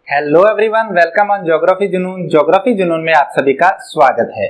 Hello everyone, welcome on geography जुनून। Geography जुनून में आप सभी का स्वागत है।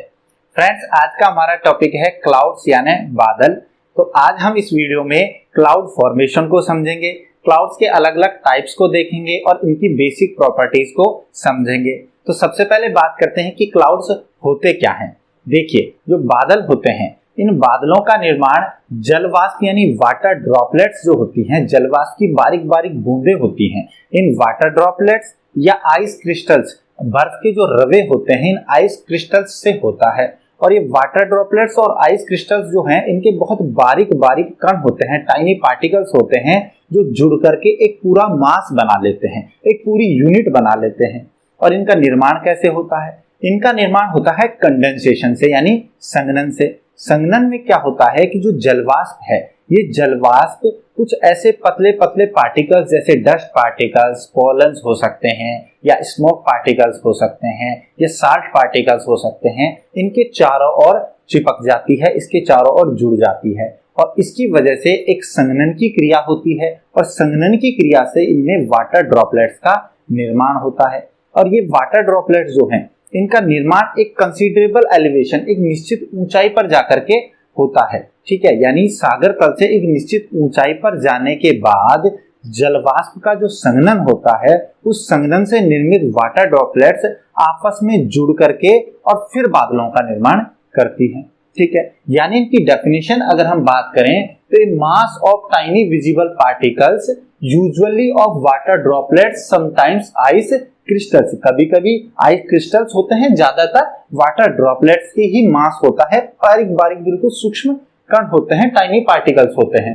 फ्रेंड्स, आज का हमारा टॉपिक है क्लाउड्स यानी बादल। तो आज हम इस वीडियो में क्लाउड फॉर्मेशन को समझेंगे, क्लाउड्स के अलग अलग टाइप्स को देखेंगे और इनकी बेसिक प्रॉपर्टीज को समझेंगे। तो सबसे पहले बात करते हैं कि क्लाउड्स होते क्या हैं। देखिए, जो बादल होते हैं, इन बादलों का निर्माण जलवाष्प यानी वाटर ड्रॉपलेट्स जो होती हैं, जलवाष्प की बारीक बारीक बूंदें होती हैं, इन वाटर ड्रॉपलेट्स या आइस क्रिस्टल्स, बर्फ के जो रवे होते हैं, इन आइस क्रिस्टल्स से होता है। और ये वाटर ड्रॉपलेट्स और आइस क्रिस्टल्स जो हैं, इनके बहुत बारीक बारीक कण होते हैं, टाइनी पार्टिकल्स होते हैं, जो जुड़ करके एक पूरा मास बना लेते हैं, एक पूरी यूनिट बना लेते हैं। और इनका निर्माण कैसे होता है? इनका निर्माण होता है कंडेंसेशन से यानी संघनन से। संघनन में क्या होता है कि जो जलवाष्प है, ये जलवाष्प कुछ ऐसे पतले पतले पार्टिकल्स जैसे डस्ट पार्टिकल्स, पॉलन्स हो सकते हैं, या स्मोक पार्टिकल्स हो सकते हैं, या साल्ट पार्टिकल्स हो सकते हैं, इनके चारों ओर चिपक जाती है, इसके चारों ओर जुड़ जाती है। और इसकी वजह से एक संघनन की क्रिया होती है, और संघनन की क्रिया से इनमें वाटर ड्रॉपलेट्स का निर्माण होता है। और ये वाटर ड्रॉपलेट्स जो हैं, इनका निर्माण एक कंसीडरेबल एलिवेशन, एक निश्चित ऊंचाई पर जाकर के होता है। ठीक है, यानी सागर तल से एक निश्चित ऊंचाई पर जाने के बाद जलवाष्प का जो संघनन होता है, उस संघनन से निर्मित वाटर ड्रॉपलेट्स आपस में जुड़ करके और फिर बादलों का निर्माण करती हैं। ठीक है, यानी इनकी डेफिनेशन अगर हम बात करें तो mass of tiny visible particles usually of water droplets sometimes ice crystals. कभी कभी आइस क्रिस्टल्स होते हैं, ज्यादातर वाटर ड्रॉपलेट्स की ही मास होता है, बारीक बारीक बिल्कुल सूक्ष्म कण होते हैं, टाइनी पार्टिकल्स होते हैं।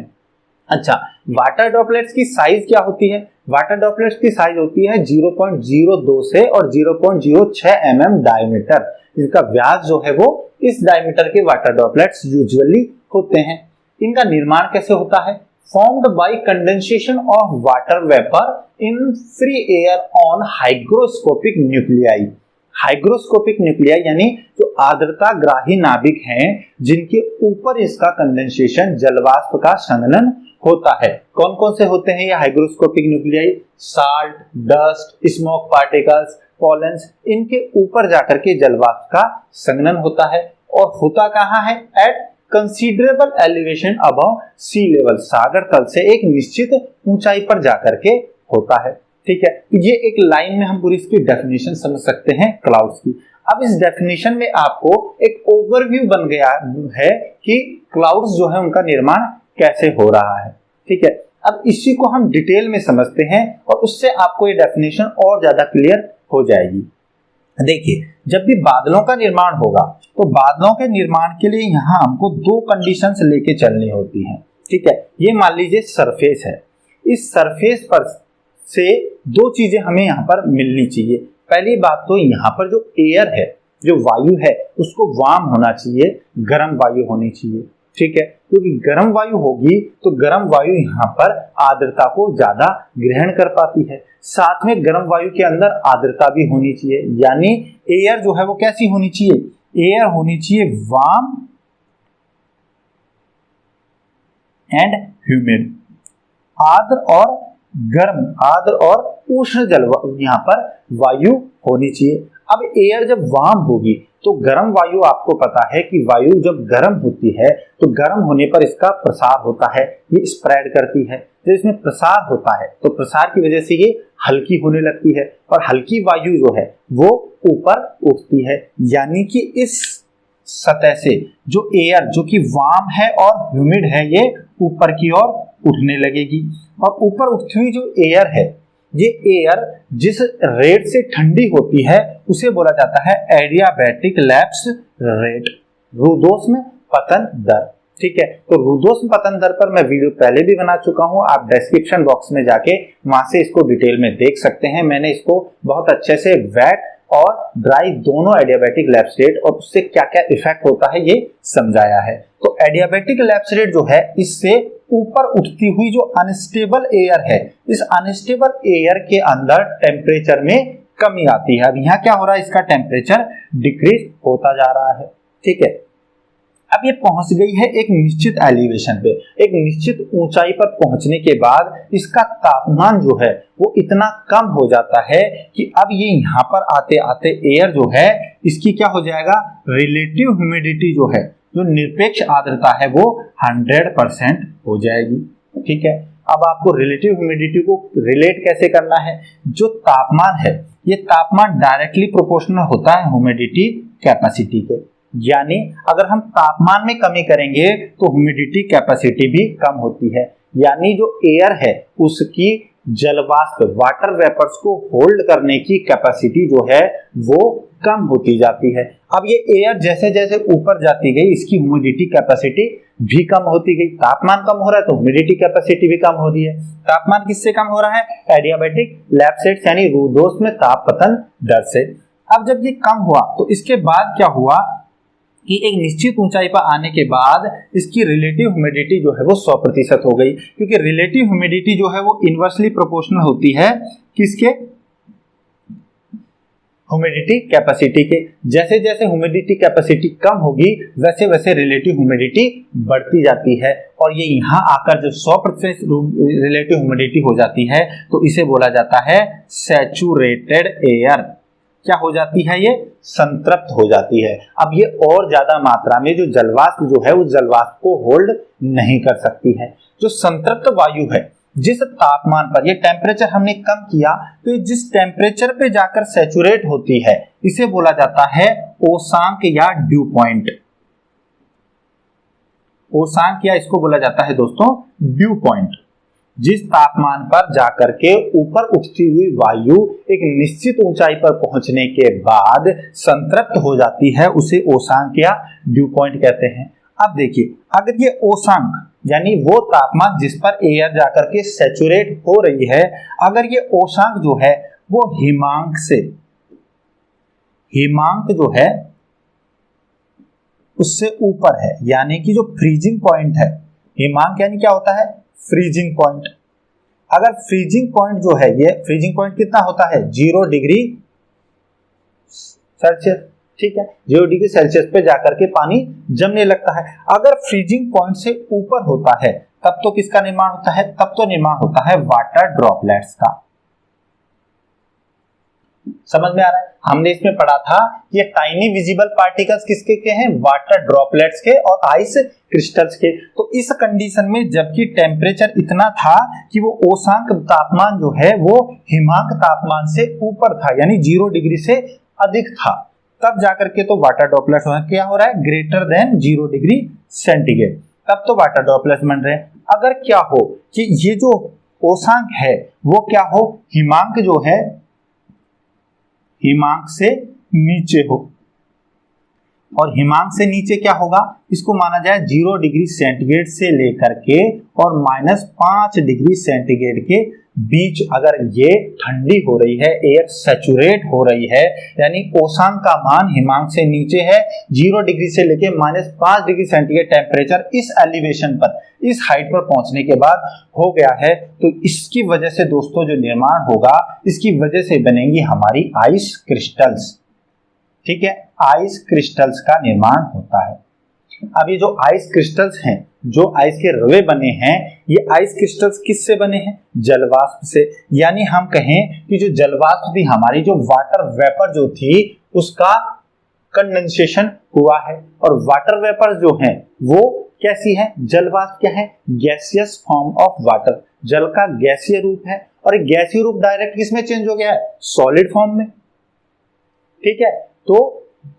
अच्छा, वाटर ड्रॉपलेट्स की साइज क्या होती है? वाटर ड्रॉपलेट्स की साइज होती है 0.02 से और 0.06 mm डायमीटर। इसका व्यास जो है वो इस डायमीटर के वाटर ड्रॉपलेट्स यूजुअली होते हैं। इनका निर्माण कैसे होता है? formed by condensation of water vapor in free air on hygroscopic nuclei। Hygroscopic nuclei यानी जो आर्द्रता ग्राही नाभिक हैं, जिनके ऊपर इसका कंडेंसेशन, जलवाष्प का संघनन होता है। कौन कौन से होते हैं ये hygroscopic nuclei? Salt, dust, smoke particles, pollens, इनके ऊपर जाकर के जलवाष्प का संघनन होता है। और होता कहाँ है? Eight considerable elevation above sea level, सागर तल से एक निश्चित ऊंचाई पर जाकर के होता है। ठीक है, तो ये एक लाइन में हम पूरी इसकी डेफिनेशन समझ सकते हैं क्लाउड्स की। अब इस डेफिनेशन में आपको एक ओवरव्यू बन गया है कि क्लाउड्स जो है उनका निर्माण कैसे हो रहा है। ठीक है, अब इसी को हम डिटेल में समझते हैं और उससे आपको ये डेफिनेशन और ज्यादा क्लियर हो जाएगी। देखिए, जब भी बादलों का निर्माण होगा तो बादलों के निर्माण के लिए यहाँ हमको दो कंडीशंस लेके चलनी होती हैं। ठीक है, ये मान लीजिए सरफेस है, इस सरफेस पर से दो चीजें हमें यहाँ पर मिलनी चाहिए। पहली बात तो यहाँ पर जो एयर है, जो वायु है, उसको वार्म होना चाहिए, गर्म वायु होनी चाहिए। ठीक है, क्योंकि गर्म वायु होगी तो गर्म वायु यहाँ पर आर्द्रता को ज्यादा ग्रहण कर पाती है। साथ में गर्म वायु के अंदर आर्द्रता भी होनी चाहिए, यानी एयर जो है वो कैसी होनी चाहिए? एयर होनी चाहिए वार्म एंड ह्यूमिड, आर्द्र और गर्म, आर्द्र और उष्ण जल यहाँ पर वायु होनी चाहिए। अब एयर जब वार्म होगी तो गर्म वायु, आपको पता है कि वायु जब गर्म होती है तो गर्म होने पर इसका प्रसार होता है, ये स्प्रेड करती है। जब इसमें प्रसार होता है तो प्रसार की वजह से ये हल्की होने लगती है, और हल्की वायु जो है वो ऊपर उठती है, यानी कि इस सतह से जो एयर जो कि वार्म है और ह्यूमिड है, ये ऊपर की ओर उठने लगेगी। और ऊपर उठती हुई जो एयर है, ये एयर जिस रेट से ठंडी होती है उसे बोला जाता है एडियाबैटिक लैप्स रेट, रुद्धोष्म पतन दर। ठीक है, तो रुद्धोष्म पतन दर पर मैं वीडियो पहले भी बना चुका हूं, आप डिस्क्रिप्शन बॉक्स में जाके वहां से इसको डिटेल में देख सकते हैं। मैंने इसको बहुत अच्छे से वेट और ड्राई दोनों एडियाबैटिक लैप्स रेट और उससे क्या क्या इफेक्ट होता है ये समझाया है। तो एडियाबैटिक लैप्स रेट जो है, इससे ऊपर उठती हुई जो अनस्टेबल एयर है, इस अनस्टेबल एयर के अंदर टेम्परेचर में कमी आती है। अब यहाँ क्या हो रहा है? इसका टेम्परेचर डिक्रीज होता जा रहा है। ठीक है, अब ये पहुंच गई है एक निश्चित एलिवेशन पे, एक निश्चित ऊंचाई पर पहुंचने के बाद इसका तापमान जो है वो इतना कम हो जाता है कि अब ये यहाँ पर आते आते एयर जो है इसकी क्या हो जाएगा, रिलेटिव ह्यूमिडिटी जो है, जो निरपेक्ष आर्द्रता है वो 100% हो जाएगी। ठीक है, अब आपको रिलेटिव ह्यूमिडिटी को रिलेट कैसे करना है, जो तापमान है ये तापमान डायरेक्टली प्रोपोर्शनल होता है ह्यूमिडिटी कैपेसिटी के, यानी अगर हम तापमान में कमी करेंगे तो ह्यूमिडिटी कैपेसिटी भी कम होती है, यानी जो एयर है उसकी जलवाष्प वाटर वेपर्स को होल्ड करने की कैपेसिटी जो है वो कम होती जाती है। अब ये एयर जैसे जैसे ऊपर जाती गई इसकी ह्यूमिडिटी कैपेसिटी भी कम होती गई, तापमान कम हो रहा है तो ह्यूमिडिटी कैपेसिटी भी कम हो रही है। तापमान किससे कम हो रहा है, एडियाबैटिक लैप्सेट्स यानी रूडोस में तापपतन दर से। अब जब ये कम हुआ तो इसके बाद क्या हुआ कि एक निश्चित ऊंचाई पर आने के बाद इसकी रिलेटिव ह्यूमिडिटी जो है वो 100% हो गई, क्योंकि रिलेटिव ह्यूमिडिटी जो है वो इनवर्सली प्रोपोर्शनल होती है किसके, ह्यूमिडिटी कैपेसिटी के। जैसे जैसे ह्यूमिडिटी कैपेसिटी कम होगी वैसे वैसे रिलेटिव ह्यूमिडिटी बढ़ती जाती है, और ये यहाँ आकर जब 100% रिलेटिव ह्यूमिडिटी हो जाती है तो इसे बोला जाता है सैचुरेटेड एयर। क्या हो जाती है, ये संतृप्त हो जाती है। अब ये और ज्यादा मात्रा में जो जलवाष्प जो है उस जलवाष्प को होल्ड नहीं कर सकती है। जो संतृप्त वायु है जिस तापमान पर, ये टेम्परेचर हमने कम किया तो जिस टेम्परेचर पे जाकर सैचुरेट होती है इसे बोला जाता है ओसांक या ड्यू पॉइंट। ओसांक या इसको बोला जाता है दोस्तों ड्यू पॉइंट। जिस तापमान पर जाकर के ऊपर उठती हुई वायु एक निश्चित ऊंचाई पर पहुंचने के बाद संतृप्त हो जाती है उसे ओसांक या ड्यू पॉइंट कहते हैं। अब देखिए, अगर ये ओसांक यानी वो तापमान जिस पर एयर जाकर के सैचुरेट हो रही है, अगर ये ओसांक जो है वो हिमांक से, हिमांक जो है उससे ऊपर है, यानी कि जो फ्रीजिंग पॉइंट है, हिमांक यानी क्या होता है, फ्रीजिंग पॉइंट। अगर फ्रीजिंग पॉइंट जो है, ये फ्रीजिंग पॉइंट कितना होता है, 0 डिग्री सेल्सियस। ठीक है, 0 डिग्री सेल्सियस पे जाकर के पानी जमने लगता है। अगर फ्रीजिंग पॉइंट से ऊपर होता है तब तो किसका निर्माण होता है, तब तो निर्माण होता है वाटर ड्रॉपलेट्स का। समझ में आ रहा है, हमने इसमें पढ़ा था ये टाइनी विजिबल पार्टिकल्स किसके के हैं, वाटर ड्रॉपलेट्स के और आइस क्रिस्टल्स के। तो इस कंडीशन में जबकि टेम्परेचर इतना था कि वो ओसांक तापमान जो है वो हिमांक तापमान से ऊपर था, यानी 0 डिग्री से अधिक था, तब जाकर के तो वाटर ड्रॉपलेट्स क्या हो रहा है, ग्रेटर देन 0 डिग्री सेंटीग्रेड, तब तो वाटर ड्रॉपलेट्स बन रहे हैं। अगर क्या हो कि ये जो ओसांक है वो क्या हो, हिमांक जो है हिमांक से नीचे हो, और हिमांक से नीचे क्या होगा, इसको माना जाए 0 डिग्री सेंटीग्रेड से लेकर के और -5 डिग्री सेंटीग्रेड के बीच अगर ये ठंडी हो रही है, एयर सैचुरेट हो रही है, यानी ओसांक का मान हिमांक से नीचे है, 0 डिग्री से लेके -5 डिग्री सेंटीग्रेड टेम्परेचर इस एलिवेशन पर, इस हाइट पर पहुंचने के बाद हो गया है, तो इसकी वजह से दोस्तों जो निर्माण होगा, इसकी वजह से बनेंगी हमारी आइस क्रिस्टल्स। ठीक है, आइस क्रिस्टल्स का निर्माण होता है। अब ये जो आइस क्रिस्टल्स हैं, जो आइस के रवे बने हैं, ये आइस क्रिस्टल्स किससे बने हैं, जलवाष्प से। यानी हम कहें कि जो जलवाष्प थी, हमारी जो वाटर वेपर जो थी उसका कंडेंसेशन हुआ है, और वाटर वेपर जो हैं वो कैसी है, जलवाष्प क्या है, गैसियस फॉर्म ऑफ वाटर, जल का गैसीय रूप है, और एक गैसीय रूप डायरेक्ट किसमें चेंज हो गया है, सॉलिड फॉर्म में। ठीक है, तो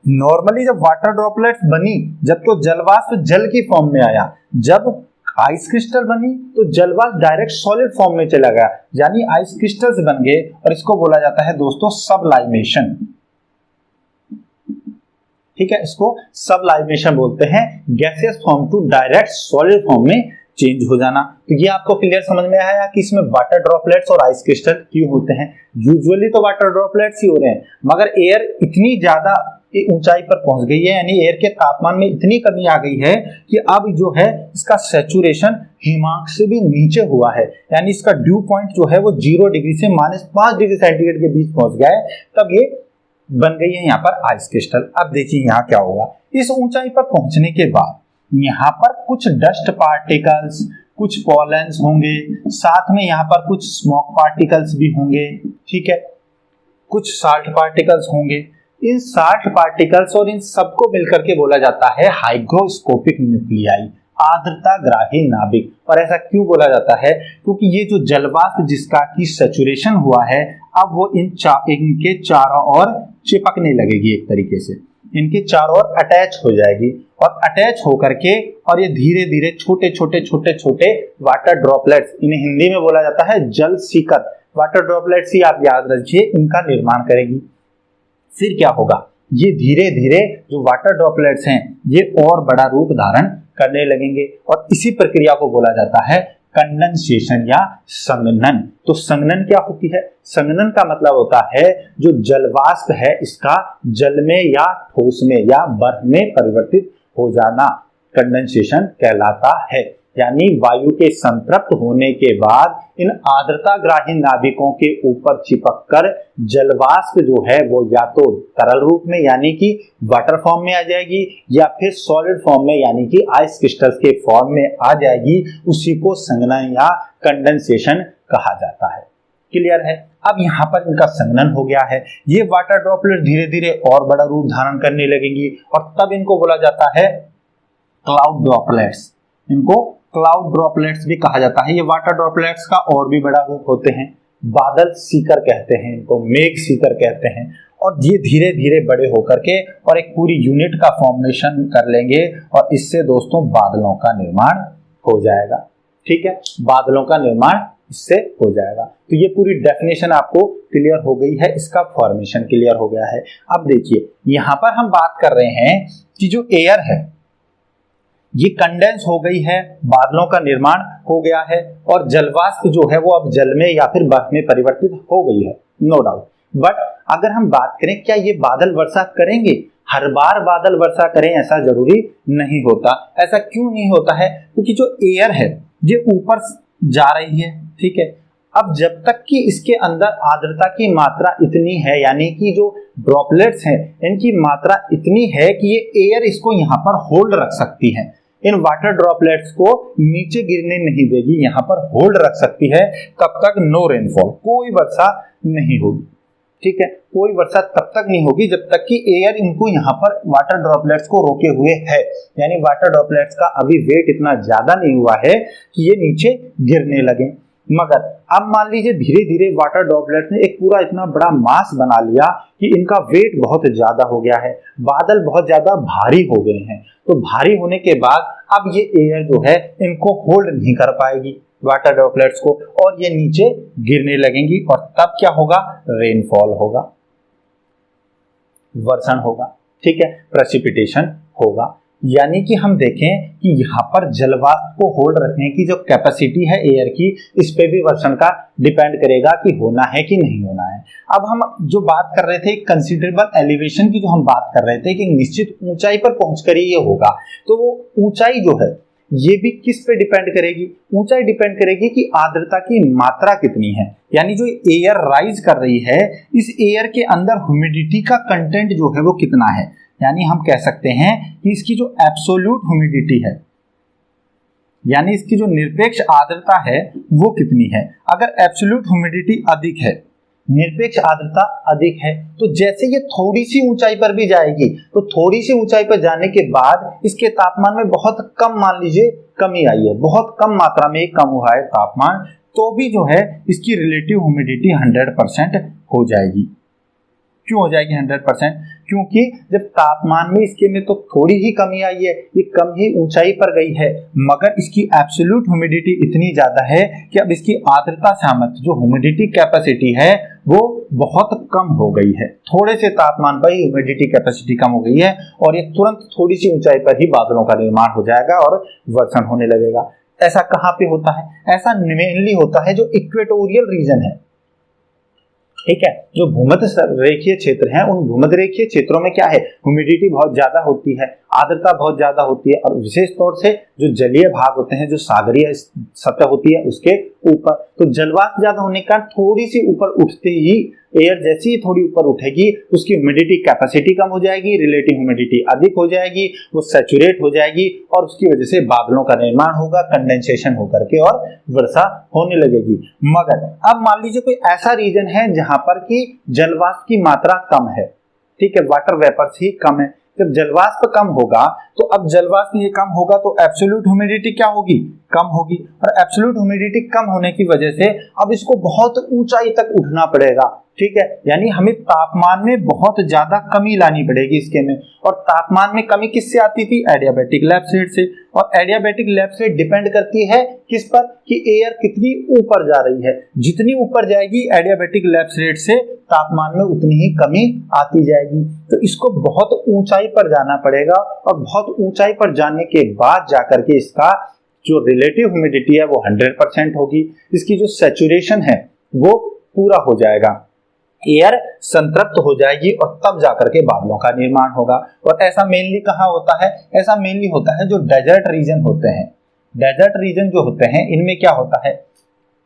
नॉर्मली जब वाटर ड्रॉपलेट्स बनी, जब तो जलवाष्प जल की फॉर्म में आया, जब आइस क्रिस्टल बनी तो जलवाष्प डायरेक्ट सॉलिड फॉर्म में चला गया, यानी आइस क्रिस्टल्स बन गए, और इसको बोला जाता है दोस्तों सबलाइमेशन। ठीक है, इसको सबलाइमेशन बोलते हैं, gaseous form to direct solid form में चेंज हो जाना। तो ये आपको क्लियर समझ में आया कि इसमें वाटर ड्रॉपलेट्स और आइस क्रिस्टल क्यों होते हैं। यूजुअली तो वाटर ड्रॉपलेट्स ही हो रहे हैं, मगर एयर इतनी ज्यादा ऊंचाई पर पहुंच गई है, यानी एयर के तापमान में इतनी कमी आ गई है कि अब जो है इसका सैचुरेशन हिमांक से भी नीचे हुआ है, यानी इसका ड्यू पॉइंट जो है वो 0 डिग्री से -5 डिग्री सेंटीग्रेड के बीच पहुंच गया है, तब ये बन गई है यहाँ पर आइस क्रिस्टल। अब देखिए यहाँ क्या होगा, इस ऊंचाई पर पहुंचने के बाद यहाँ पर कुछ डस्ट पार्टिकल्स, कुछ पॉलेंस होंगे, साथ में यहाँ पर कुछ स्मोक पार्टिकल्स भी होंगे, ठीक है, कुछ साल्ट पार्टिकल्स होंगे। इन साल्ट पार्टिकल्स और इन सबको मिलकर के बोला जाता है हाइग्रोस्कोपिक न्यूक्लियाई, आर्द्रताग्राही नाभिक। और ऐसा क्यों बोला जाता है? क्योंकि ये जो जलवाष्प जिसका की सैचुरेशन हुआ है, अब वो इनके चारों ओर चिपकने लगेगी, एक तरीके से इनके चारों ओर अटैच हो जाएगी, और अटैच होकर के और ये धीरे धीरे छोटे छोटे छोटे छोटे वाटर ड्रॉपलेट्स, इन्हें हिंदी में बोला जाता है जल सीकर, वाटर ड्रॉपलेट्स ही आप याद रखिए, इनका निर्माण करेगी। फिर क्या होगा? ये धीरे धीरे जो वाटर ड्रॉपलेट्स हैं ये और बड़ा रूप धारण करने लगेंगे, और इसी प्रक्रिया को बोला जाता है कंडेंसेशन या संघनन। तो संघनन क्या होती है? संघनन का मतलब होता है जो जलवाष्प है इसका जल में या ठोस में या बर्फ में परिवर्तित हो जाना, कंडेंसेशन कहलाता है। यानी वायु के संतृप्त होने के बाद इन आर्द्रताग्राही नाभिकों के ऊपर चिपककर जलवाष्प जो है वो या तो तरल रूप में यानी कि वाटर फॉर्म में आ जाएगी, या फिर सॉलिड फॉर्म में यानी कि आइस क्रिस्टल्स के फॉर्म में आ जाएगी। उसी को संघनन या कंडेंसेशन कहा जाता है। क्लियर है? अब यहाँ पर इनका संघनन हो गया है, ये वाटर ड्रॉपलेट धीरे धीरे और बड़ा रूप धारण करने लगेंगी, और तब इनको बोला जाता है क्लाउड ड्रॉपलेट्स। इनको क्लाउड ड्रॉपलेट्स भी कहा जाता है। ये वाटर ड्रॉपलेट्स का और भी बड़ा रूप होते हैं, बादल सीकर कहते हैं इनको, मेघ सीकर कहते हैं। और ये धीरे धीरे बड़े होकर के और एक पूरी यूनिट का फॉर्मेशन कर लेंगे, और इससे दोस्तों बादलों का निर्माण हो जाएगा। ठीक है, बादलों का निर्माण इससे हो जाएगा। तो ये पूरी डेफिनेशन आपको क्लियर हो गई है, इसका फॉर्मेशन क्लियर हो गया है। अब देखिए यहाँ पर हम बात कर रहे हैं कि जो एयर है ये कंडेंस हो गई है, बादलों का निर्माण हो गया है, और जलवाष्प जो है वो अब जल में या फिर बर्फ में परिवर्तित हो गई है, नो डाउट। बट अगर हम बात करें क्या ये बादल वर्षा करेंगे? हर बार बादल वर्षा करें ऐसा जरूरी नहीं होता। ऐसा क्यों नहीं होता है? क्योंकि जो एयर है ये ऊपर जा रही है, ठीक है। अब जब तक कि इसके अंदर आर्द्रता की मात्रा इतनी है, यानी कि जो ड्रॉपलेट्स हैं इनकी मात्रा इतनी है कि ये एयर इसको यहाँ पर होल्ड रख सकती है, इन वाटर ड्रॉपलेट्स को नीचे गिरने नहीं देगी, यहाँ पर होल्ड रख सकती है। कब तक? नो रेनफॉल, कोई वर्षा नहीं होगी, ठीक है। कोई वर्षा तब तक नहीं होगी जब तक कि एयर इनको यहाँ पर वाटर ड्रॉपलेट्स को रोके हुए है, यानी वाटर ड्रॉपलेट्स का अभी वेट इतना ज्यादा नहीं हुआ है कि ये नीचे गिरने लगे। मगर अब मान लीजिए धीरे धीरे वाटर ड्रॉपलेट्स ने एक पूरा इतना बड़ा मास बना लिया कि इनका वेट बहुत ज्यादा हो गया है, बादल बहुत ज्यादा भारी हो गए हैं। तो भारी होने के बाद अब ये एयर जो है इनको होल्ड नहीं कर पाएगी वाटर ड्रॉपलेट्स को, और ये नीचे गिरने लगेंगी, और तब क्या होगा? रेनफॉल होगा, वर्षण होगा, ठीक है, प्रेसिपिटेशन होगा। यानी कि हम देखें कि यहाँ पर जलवाष्प को होल्ड रखने की जो कैपेसिटी है एयर की, इस पे भी वर्षण का डिपेंड करेगा कि होना है कि नहीं होना है। अब हम जो बात कर रहे थे कंसिडरेबल एलिवेशन की, जो हम बात कर रहे थे कि निश्चित ऊंचाई पर पहुंचकर ये होगा, तो वो ऊंचाई जो है ये भी किस पे डिपेंड करेगी? ऊंचाई डिपेंड करेगी कि आर्द्रता की मात्रा कितनी है, यानी जो एयर राइज कर रही है इस एयर के अंदर ह्यूमिडिटी का कंटेंट जो है वो कितना है। यानी हम कह सकते हैं कि इसकी जो एब्सोल्यूट ह्यूमिडिटी है, यानी इसकी जो निरपेक्ष आर्द्रता है वो कितनी है। अगर एब्सोल्यूट ह्यूमिडिटी अधिक है, निरपेक्ष आर्द्रता अधिक है, तो जैसे ये थोड़ी सी ऊंचाई पर भी जाएगी, तो थोड़ी सी ऊंचाई पर जाने के बाद इसके तापमान में बहुत कम, मान लीजिए कमी आई है, बहुत कम मात्रा में कम हुआ है तापमान, तो भी जो है इसकी रिलेटिव ह्यूमिडिटी 100% हो जाएगी। क्यों हो जाएगी 100%? क्योंकि जब तापमान में इसके में तो थोड़ी ही कमी आई है, ये कम ही ऊंचाई पर गई है, मगर इसकी एब्सोल्यूट ह्यूमिडिटी इतनी ज्यादा है कि अब इसकी आर्द्रता सामर्थ्य, जो ह्यूमिडिटी कैपेसिटी है वो बहुत कम हो गई है। थोड़े से तापमान पर ही ह्यूमिडिटी कैपेसिटी कम हो गई है, और ये तुरंत थोड़ी सी ऊंचाई पर ही बादलों का निर्माण हो जाएगा और वर्षण होने लगेगा। ऐसा कहाँ पे होता है? ऐसा मेनली होता है जो इक्वेटोरियल रीजन है, ठीक है। जो भूमध्य रेखीय क्षेत्र हैं, उन भूमध्य रेखीय क्षेत्रों में क्या है? ह्यूमिडिटी बहुत ज्यादा होती है, आर्द्रता बहुत ज्यादा होती है और विशेष तौर से जो जलीय भाग होते हैं, जो सागरीय सतह होती है उसके ऊपर, तो जलवाष्प ज्यादा होने का थोड़ी सी ऊपर उठते ही एयर जैसी ही थोड़ी ऊपर उठेगी उसकी ह्यूमिडिटी कैपेसिटी कम हो जाएगी, रिलेटिव ह्यूमिडिटी अधिक हो जाएगी, वो सैचुरेट हो जाएगी और उसकी वजह से बादलों का निर्माण होगा, कंडेंसेशन होकर के और वर्षा होने लगेगी। मगर अब मान लीजिए कोई ऐसा रीजन है जहां पर कि जलवाष्प की मात्रा कम है, ठीक है, वाटर वेपर्स ही कम है। जब जलवाष्प कम होगा तो अब जलवाष्प ये कम होगा तो एब्सोल्यूट ह्यूमिडिटी क्या होगी, कम होगी, और एब्सोल्यूट ह्यूमिडिटी कम होने की वजह से अब इसको बहुत ऊंचाई तक उठना पड़ेगा, ठीक है, यानी हमें तापमान में बहुत ज्यादा कमी लानी पड़ेगी इसके में। और तापमान में कमी किससे आती थी, एडियाबैटिक लैप्स रेट से, और एडियाबैटिक लैप्स रेट डिपेंड करती है किस पर, कि एयर कितनी ऊपर जा रही है। जितनी ऊपर जाएगी एडियाबैटिक लैप्स रेट से तापमान में उतनी ही कमी आती जाएगी। तो इसको बहुत ऊंचाई पर जाना पड़ेगा और बहुत ऊंचाई पर जाने के बाद जाकर के इसका जो रिलेटिव ह्यूमिडिटी है वो 100% होगी, इसकी जो सैचुरेशन है वो पूरा हो जाएगा, एयर संतृप्त हो जाएगी और तब जाकर के बादलों का निर्माण होगा। और ऐसा मेनली कहाँ होता है, ऐसा मेनली होता है जो डेजर्ट रीजन होते हैं। डेजर्ट रीजन जो होते हैं इनमें क्या होता है,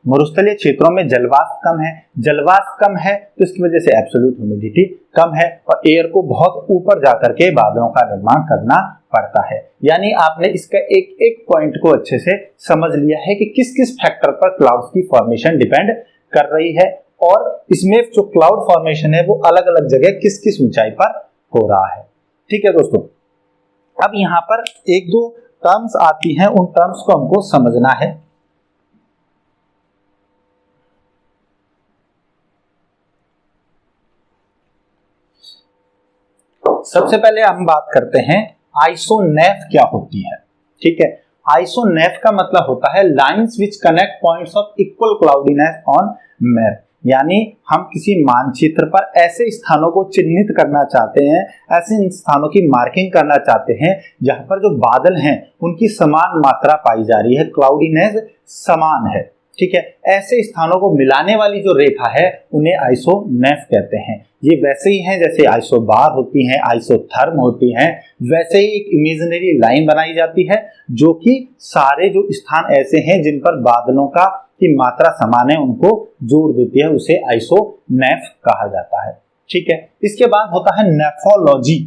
मरुस्थलीय क्षेत्रों में जलवाष्प कम है, जलवाष्प कम है तो इसकी वजह से एब्सोल्यूट ह्यूमिडिटी कम है और एयर को बहुत ऊपर जाकर के बादलों का निर्माण करना पड़ता है। यानी आपने इसका एक एक पॉइंट को अच्छे से समझ लिया है कि किस किस फैक्टर पर क्लाउड्स की फॉर्मेशन डिपेंड कर रही है और इसमें जो क्लाउड फॉर्मेशन है वो अलग अलग जगह किस किस ऊंचाई पर हो रहा है। ठीक है दोस्तों, अब यहाँ पर एक दो टर्म्स आती हैं, उन टर्म्स को हमको समझना है। सबसे पहले हम बात करते हैं आइसोनेफ क्या होती है। ठीक है, आइसोनेफ का मतलब होता है lines which connect points of equal cloudiness on map, यानी हम किसी मानचित्र पर ऐसे स्थानों को चिन्हित करना चाहते हैं, ऐसे स्थानों की मार्किंग करना चाहते हैं जहां पर जो बादल हैं उनकी समान मात्रा पाई जा रही है, क्लाउडीनेस समान है। ठीक है, ऐसे स्थानों को मिलाने वाली जो रेखा है उन्हें आइसोनेफ कहते हैं। ये वैसे ही हैं जैसे आइसोबार होती हैं, आइसोथर्म होती हैं, वैसे ही एक इमेजिनरी लाइन बनाई जाती है जो कि सारे जो स्थान ऐसे हैं जिन पर बादलों का की मात्रा समान है उनको जोड़ देती है, उसे आइसोनेफ कहा जाता है। ठीक है, इसके बाद होता है नेफोलॉजी।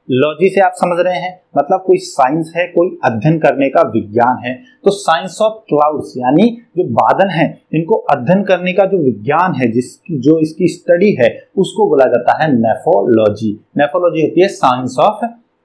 लॉजी से आप समझ रहे हैं मतलब कोई साइंस है, कोई अध्ययन करने का विज्ञान है। तो साइंस ऑफ क्लाउड्स यानी जो बादल हैं इनको अध्ययन करने का जो विज्ञान है, जो इसकी स्टडी है उसको बोला जाता है नेफोलॉजी। नेफोलॉजी होती है साइंस ऑफ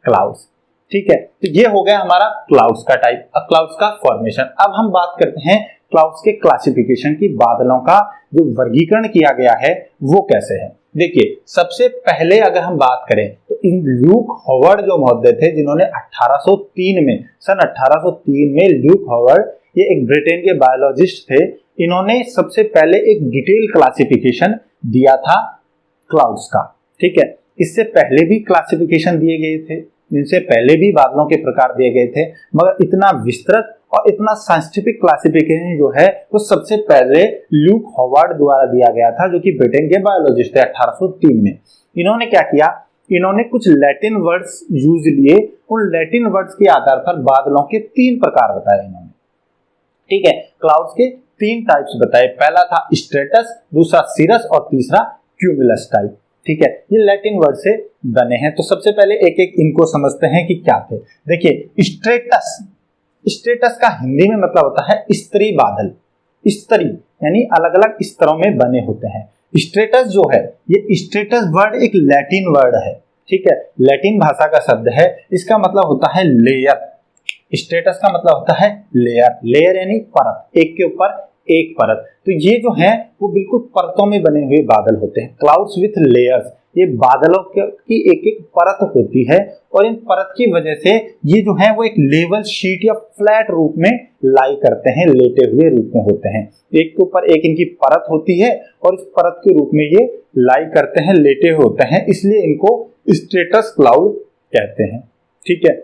क्लाउड्स। ठीक है, तो ये हो गया हमारा क्लाउड्स का टाइप, क्लाउड्स का फॉर्मेशन। अब हम बात करते हैं क्लाउड्स के क्लासिफिकेशन की, बादलों का जो वर्गीकरण किया गया है वो कैसे है। देखिए, सबसे पहले अगर हम बात करें तो इन ल्यूक हॉवर्ड जो महोदय थे जिन्होंने 1803 में, सन 1803 में ल्यूक हॉवर्ड, ये एक ब्रिटेन के बायोलॉजिस्ट थे, इन्होंने सबसे पहले एक डिटेल क्लासिफिकेशन दिया था क्लाउड्स का। ठीक है, इससे पहले भी क्लासिफिकेशन दिए गए थे, इनसे पहले भी बादलों के प्रकार दिए गए थे, मगर इतना विस्तृत और इतना साइंटिफिक क्लासिफिकेशन जो है वो सबसे पहले ल्यूक हॉवर्ड द्वारा दिया गया था, जो कि ब्रिटेन के बायोलॉजिस्ट थे 1803 में। इन्होंने क्या किया, इन्होंने कुछ लैटिन वर्ड्स यूज लिए, उन लैटिन वर्ड्स के आधार पर बादलों के 3 प्रकार बताए इन्होंने। ठीक है, क्लाउड्स के 3 टाइप्स बताए, पहला था स्ट्रेटस, दूसरा सिरस और तीसरा क्यूमुलस टाइप। ठीक है, ये लैटिन वर्ड से बने हैं। तो सबसे पहले एक एक इनको समझते हैं कि क्या थे। देखिए, स्ट्रेटस, स्ट्रेटस का हिंदी में मतलब होता है स्तरी बादल, स्तरी यानी अलग अलग स्तरों में बने होते हैं। स्ट्रेटस जो है, ये स्ट्रेटस वर्ड एक लैटिन वर्ड है। ठीक है, लैटिन भाषा का शब्द है, इसका मतलब होता है लेयर। स्ट्रेटस का मतलब होता है लेयर, लेयर यानी परत, एक के ऊपर एक परत। तो ये जो है वो बिल्कुल परतों में बने हुए बादल होते हैं, क्लाउड्स विथ लेयर्स। ये बादलों की एक एक परत होती है और इन परत की वजह से ये जो है वो एक लेवल शीट या फ्लैट रूप में लाई करते हैं, लेटे हुए रूप में होते हैं। एक के ऊपर एक इनकी परत होती है और इस परत के रूप में ये लाई करते हैं, लेटे होते हैं, इसलिए इनको स्ट्रेटस क्लाउड कहते हैं। ठीक है,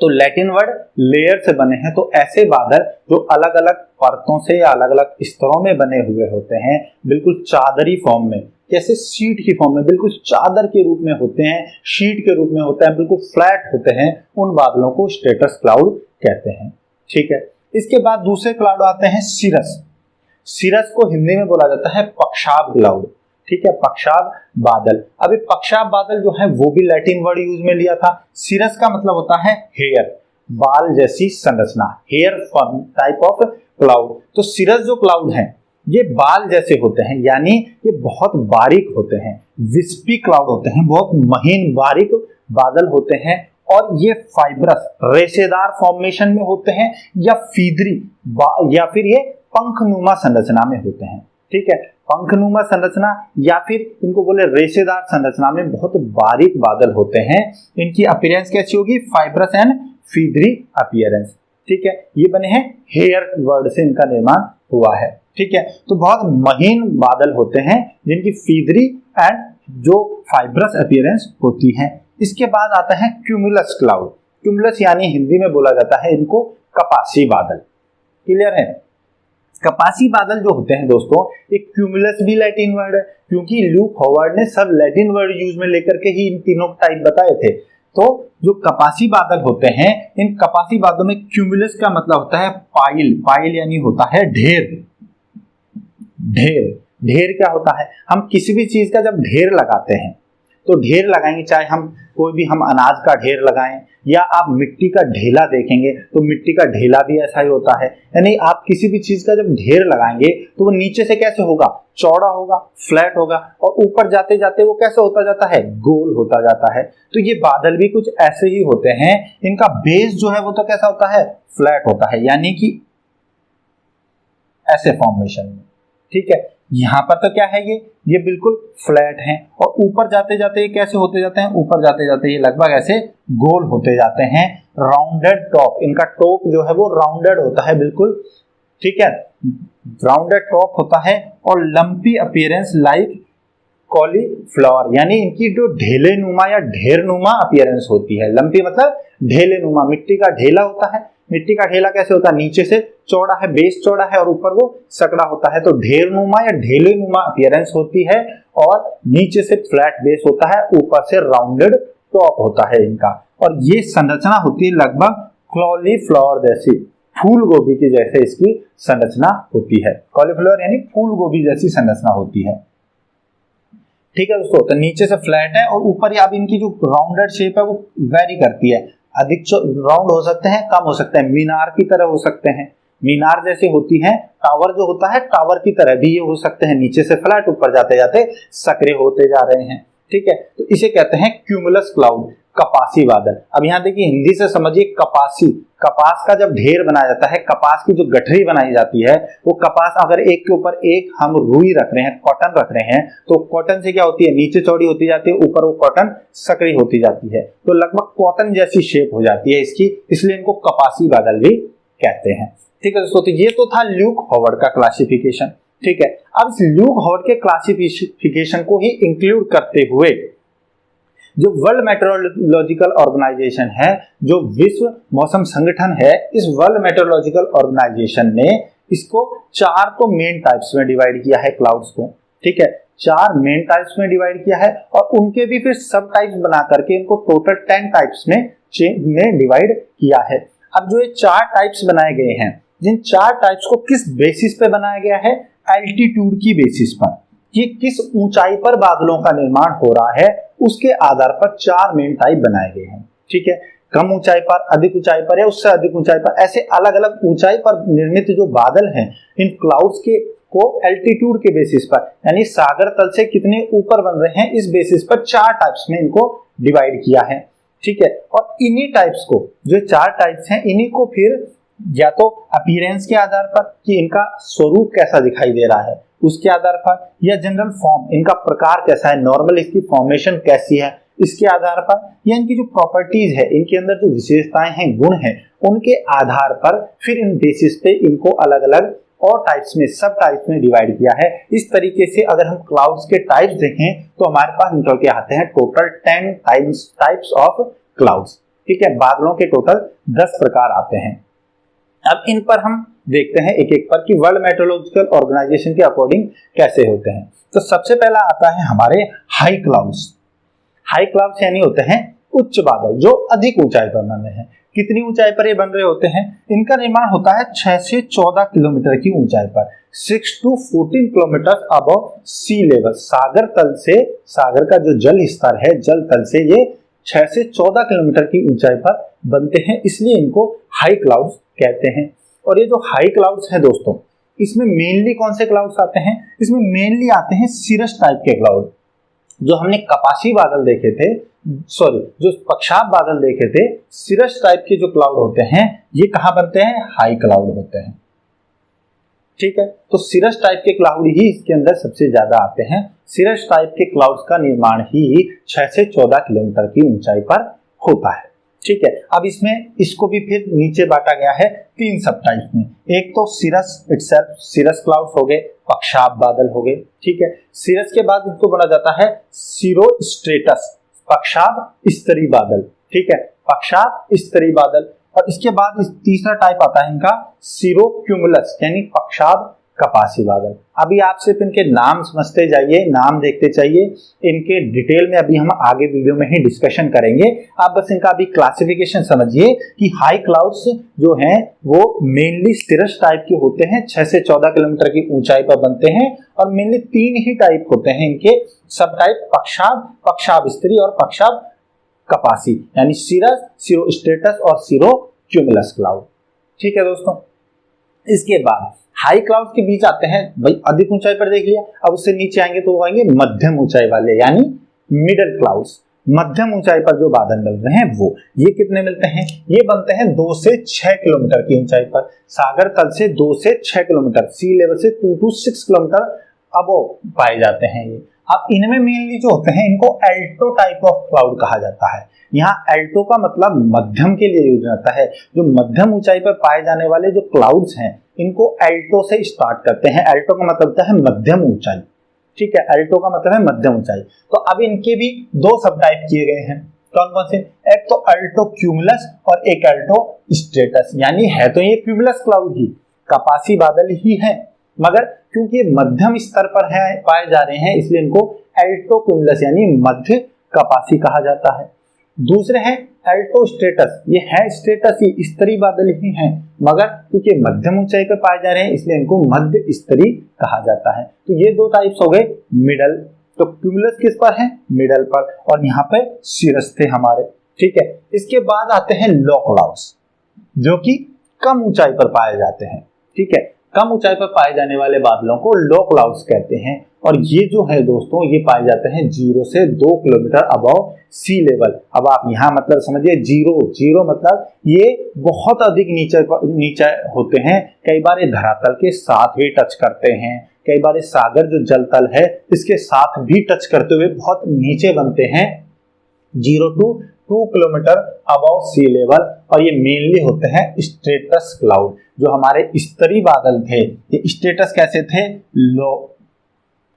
तो लैटिन वर्ड लेयर से बने हैं। तो ऐसे बादल जो अलग अलग परतों से या अलग अलग स्तरों में बने हुए होते हैं, बिल्कुल चादरी फॉर्म में, कैसे शीट की फॉर्म में, बिल्कुल चादर के रूप में होते हैं, शीट के रूप में होते हैं, बिल्कुल फ्लैट होते हैं, उन बादलों को स्ट्रेटस क्लाउड कहते हैं। ठीक है, इसके बाद दूसरे क्लाउड आते हैं सिरस। सिरस को हिंदी में बोला जाता है पक्षाभ क्लाउड। ठीक है, पक्षाभ बादल। अभी पक्षाभ बादल जो है वो भी लैटिन वर्ड यूज में लिया था। सिरस का मतलब होता है हेयर, बाल जैसी संरचना, hair form type of cloud. तो सिरस जो क्लाउड है ये बाल जैसे होते हैं, यानी ये बहुत बारीक होते हैं, विस्पी क्लाउड होते हैं, बहुत महीन बारीक बादल होते हैं, और ये फाइब्रस रेशेदार फॉर्मेशन में होते हैं या फीदरी या फिर ये पंखनुमा संरचना में होते हैं। ठीक है, पंखनुमा संरचना या फिर इनको बोले रेशेदार संरचना में बहुत बारीक बादल होते हैं। इनकी अपीयरेंस कैसी होगी? Fibrous and feathery appearance. ठीक है, ये बने हैं हेयर वर्ड से इनका निर्माण हुआ है। ठीक है, तो बहुत महीन बादल होते हैं जिनकी फीदरी एंड जो फाइब्रस अपीयरेंस होती है। इसके बाद आता है क्यूमुलस क्लाउड। क्यूमुलस यानी हिंदी में बोला जाता है इनको कपासी बादल। क्लियर है? कपासी बादल जो होते हैं दोस्तों, एक क्यूमुलस भी लैटिन वर्ड है, क्योंकि ल्यूक हॉवर्ड ने सब लैटिन वर्ड यूज में लेकर के ही इन तीनों टाइप बताए थे। तो जो कपासी बादल होते हैं, इन कपासी बादलों में क्यूमुलस का मतलब होता है पाइल। पाइल यानी होता है ढेर। ढेर ढेर क्या होता है? हम किसी भी चीज का जब ढेर लगाते हैं तो ढेर लगाएंगे, चाहे हम कोई भी हम अनाज का ढेर लगाएं या आप मिट्टी का ढेला देखेंगे तो मिट्टी का ढेला भी ऐसा ही होता है। यानी आप किसी भी चीज का जब ढेर लगाएंगे तो वो नीचे से कैसे होगा? चौड़ा होगा, फ्लैट होगा, और ऊपर जाते जाते वो कैसे होता जाता है? गोल होता जाता है। तो ये बादल भी कुछ ऐसे ही होते हैं। इनका बेस जो है वो तो कैसा होता है? फ्लैट होता है, यानी कि ऐसे फॉर्मेशन में। ठीक है, यहां पर तो क्या है, ये बिल्कुल फ्लैट हैं, और ऊपर जाते जाते ये कैसे होते जाते हैं? ऊपर जाते जाते ये लगभग ऐसे गोल होते जाते हैं। राउंडेड टॉप, इनका टॉप जो है वो राउंडेड होता है बिल्कुल। ठीक है, राउंडेड टॉप होता है, और लंपी अपीयरेंस लाइक कॉलीफ्लावर, यानी इनकी जो ढेले नुमा या ढेर नुमा अपीयरेंस होती है। लंपी मतलब ढेले नुमा, मिट्टी का ढेला होता है। मिट्टी का ढेला कैसे होता है? नीचे से चौड़ा है, बेस चौड़ा है, और ऊपर वो सकड़ा होता है। तो ढेर नुमा या ढेले नुमा अपीयरेंस होती है, और नीचे से फ्लैट बेस होता है, ऊपर से राउंडेड टॉप होता है इनका। और ये संरचना होती है लगभग कॉलीफ्लावर जैसी, फूल गोभी की जैसे इसकी संरचना होती है। कॉलीफ्लावर यानी फूल गोभी जैसी संरचना होती है। ठीक है दोस्तों, तो नीचे से फ्लैट है और ऊपर ही अब इनकी जो राउंडेड शेप है वो वेरी करती है। अधिक राउंड हो सकते हैं, कम हो सकते हैं, मीनार की तरह हो सकते हैं, मीनार जैसे होती है। टावर जो होता है टावर की तरह भी ये हो सकते हैं, नीचे से फ्लैट, ऊपर जाते जाते सक्रिय होते जा रहे हैं। ठीक है, तो इसे कहते हैं क्यूमुलस क्लाउड, कपासी बादल। अब यहाँ देखिए हिंदी से समझिए, कपासी, कपास का जब ढेर बनाया जाता है, कपास की जो गठरी बनाई जाती है, वो कपास अगर एक के ऊपर एक हम रुई रख रहे हैं, कॉटन रख रहे हैं, तो कॉटन से क्या होती है? नीचे चौड़ी होती जाती है, ऊपर वो कॉटन सक्रिय होती जाती है, तो लगभग कॉटन जैसी शेप हो जाती है इसकी, इसलिए इनको कपासी बादल भी कहते हैं। ठीक है दोस्तों, तो ये तो था ल्यूक हॉवर्ड का क्लासिफिकेशन। ठीक है, अब इस ल्यूक हॉवर्ड के क्लासिफिकेशन को ही इंक्लूड करते हुए जो वर्ल्ड मेट्रोलॉजिकल ऑर्गेनाइजेशन है, जो विश्व मौसम संगठन है, इस वर्ल्ड मेट्रोलॉजिकल ऑर्गेनाइजेशन ने इसको 4 तो मेन टाइप्स में डिवाइड किया है क्लाउड्स को। ठीक है, 4 मेन टाइप्स में डिवाइड किया है, और उनके भी फिर सब टाइप्स बना करके इनको टोटल 10 टाइप्स में डिवाइड किया है। अब जो ये 4 टाइप्स बनाए गए हैं, जिन 4 टाइप्स को किस बेसिस पे बनाया गया है? एल्टीट्यूड की बेसिस पर, कि किस ऊंचाई पर बादलों का निर्माण हो रहा है, उसके आधार पर 4 मेन टाइप बनाए गए हैं। ठीक है, कम ऊंचाई पर, अधिक ऊंचाई पर, या उससे अधिक ऊंचाई पर, ऐसे अलग अलग ऊंचाई पर निर्मित जो बादल हैं, इन क्लाउड्स के को एल्टीट्यूड के बेसिस पर, यानी सागर तल से कितने ऊपर बन रहे हैं, इस बेसिस पर 4 टाइप्स में इनको डिवाइड किया है। ठीक है, और इन्हीं टाइप्स को, जो 4 टाइप्स हैं, इन्हीं को फिर या तो अपीयरेंस के आधार पर कि इनका स्वरूप कैसा दिखाई दे रहा है उसके आधार पर, या जनरल फॉर्म, इनका प्रकार कैसा है, नॉर्मल इसकी फॉर्मेशन कैसी है, इसके आधार पर, या इनकी जो प्रॉपर्टीज है, इनके अंदर जो विशेषताएं हैं, गुण हैं, उनके आधार पर फिर इन बेसिस पे इनको अलग अलग और टाइप्स में, सब टाइप्स में डिवाइड किया है। इस तरीके से अगर हम क्लाउड्स के टाइप्स देखें तो हमारे पास निकल के आते हैं टोटल 10 टाइप्स ऑफ क्लाउड्स। ठीक है, बादलों के टोटल 10 प्रकार आते हैं। अब इन पर हम देखते हैं एक एक पर कि वर्ल्ड मेट्रोलॉजिकल ऑर्गेनाइजेशन के अकॉर्डिंग कैसे होते हैं। तो सबसे पहला आता है हमारे हाई क्लाउड्स। हाई क्लाउड्स यानी होते हैं उच्च बादल जो अधिक ऊंचाई पर बन रहे हैं। कितनी ऊंचाई पर ये बन रहे होते हैं? इनका निर्माण होता है 6 से 14 किलोमीटर की ऊंचाई पर, 6 to 14 किलोमीटर अबव सी लेवल। सागर तल से, सागर का जो जल स्तर है, जल तल से ये 6 से 14 किलोमीटर की ऊंचाई पर बनते हैं, इसलिए इनको हाई क्लाउड्स कहते हैं। और ये जो हाई क्लाउड्स है दोस्तों, इसमें मेनली कौन से क्लाउड्स आते हैं? इसमें मेनली आते हैं सिरस टाइप के क्लाउड। जो हमने कपासी बादल देखे थे, जो पक्षाब बादल देखे थे, सिरस टाइप के जो क्लाउड होते हैं ये कहां बनते हैं? हाई क्लाउड होते हैं। ठीक है, तो सिरस टाइप के क्लाउड ही इसके अंदर सबसे ज्यादा आते हैं। सिरस टाइप के क्लाउड्स का निर्माण ही 6 से 14 किलोमीटर की ऊंचाई पर होता है। ठीक है, अब इसमें इसको भी फिर नीचे बांटा गया है 3 सब टाइप में। एक तो सिरस इटसेल्फ, सिरस क्लाउड्स हो गए, पक्षाब बादल हो गए। ठीक है, सिरस के बाद इनको बोला जाता है सीरोस्ट्रेटस, पक्षाब स्तरी बादल। ठीक है, पक्षाब स्तरी बादल। और इसके बाद तीसरा टाइप आता है इनका सीरोक्यूमुलस यानी पक्षाब कपासी बादल। अभी आप सिर्फ इनके नाम समझते जाइए, नाम देखते जाइए, इनके डिटेल में अभी हम आगे वीडियो में ही डिस्कशन करेंगे। आप बस इनका अभी क्लासिफिकेशन समझिए कि हाई क्लाउड्स जो हैं वो मेनली सिरस टाइप के होते हैं, 6 से 14 किलोमीटर की ऊंचाई पर बनते हैं। और मेनली 3 ही टाइप होते हैं इनके सब टाइप, पक्षाब, पक्षाब स्तरी और पक्षाब कपासी, यानी सिरस, सीरोस्ट्रेटस और सीरोक्यूमुलस क्लाउड। ठीक है दोस्तों, इसके बाद हाई क्लाउड के बीच आते हैं, भाई अधिक ऊंचाई पर देख लिया, अब उससे नीचे आएंगे तो वो आएंगे मध्यम ऊंचाई वाले यानी मिडिल क्लाउड्स। मध्यम ऊंचाई पर जो बादल मिल रहे हैं वो ये कितने मिलते हैं? ये बनते हैं 2 से 6 किलोमीटर की ऊंचाई पर, सागर तल से 2 से 6 किलोमीटर, सी लेवल से 2 to 6 किलोमीटर अबव पाए जाते हैं ये। अब इनमें मेनली जो होते हैं इनको एल्टो टाइप ऑफ क्लाउड कहा जाता है। यहाँ एल्टो का मतलब मध्यम के लिए यूज होता है। जो मध्यम ऊंचाई पर पाए जाने वाले जो क्लाउड्स हैं इनको एल्टो से स्टार्ट करते हैं। एल्टो का मतलब होता है मध्यम ऊंचाई। ठीक है, एल्टो का मतलब है मध्यम ऊंचाई। तो अब इनके भी 2 सब टाइप किए गए हैं। कौन कौन से? एक तो एल्टो क्यूमुलस और एक एल्टो स्ट्रेटस, यानी है तो ये क्यूमुलस क्लाउड ही, कपासी बादल ही है, मगर क्योंकि ये मध्यम स्तर पर है पाए जा रहे हैं इसलिए इनको एल्टो क्यूमुलस यानी मध्य कपासी कहा जाता है। दूसरे हैं एल्टो स्ट्रेटस, ये है स्ट्रेटस ही, स्तरी बादल ही हैं, मगर क्योंकि मध्यम ऊंचाई पर पाए जा रहे हैं इसलिए इनको मध्य स्तरी कहा जाता है। तो ये 2 टाइप्स हो गए मिडल। तो क्यूमुलस किस पर है? मिडल पर, और यहाँ पे सिरस थे हमारे। ठीक है, इसके बाद आते हैं लो क्लाउड्स जो कि कम ऊंचाई पर पाए जाते हैं। ठीक है, कम ऊंचाई पर पाए जाने वाले बादलों को लो क्लाउड्स कहते हैं। और ये जो है दोस्तों ये पाए जाते हैं 0 से 2 किलोमीटर अबव सी लेवल। अब आप यहाँ मतलब समझिए, जीरो मतलब ये बहुत अधिक नीचे होते हैं। कई बार ये धरातल के साथ भी टच करते हैं, कई बार ये सागर जो जल तल है इसके साथ भी टच करते हुए बहुत नीचे बनते हैं, 0 to 2 kilometre above sea level. और ये मेनली होते हैं स्ट्रेटस क्लाउड। जो हमारे स्तरी बादल थे ये स्ट्रेटस कैसे थे? लो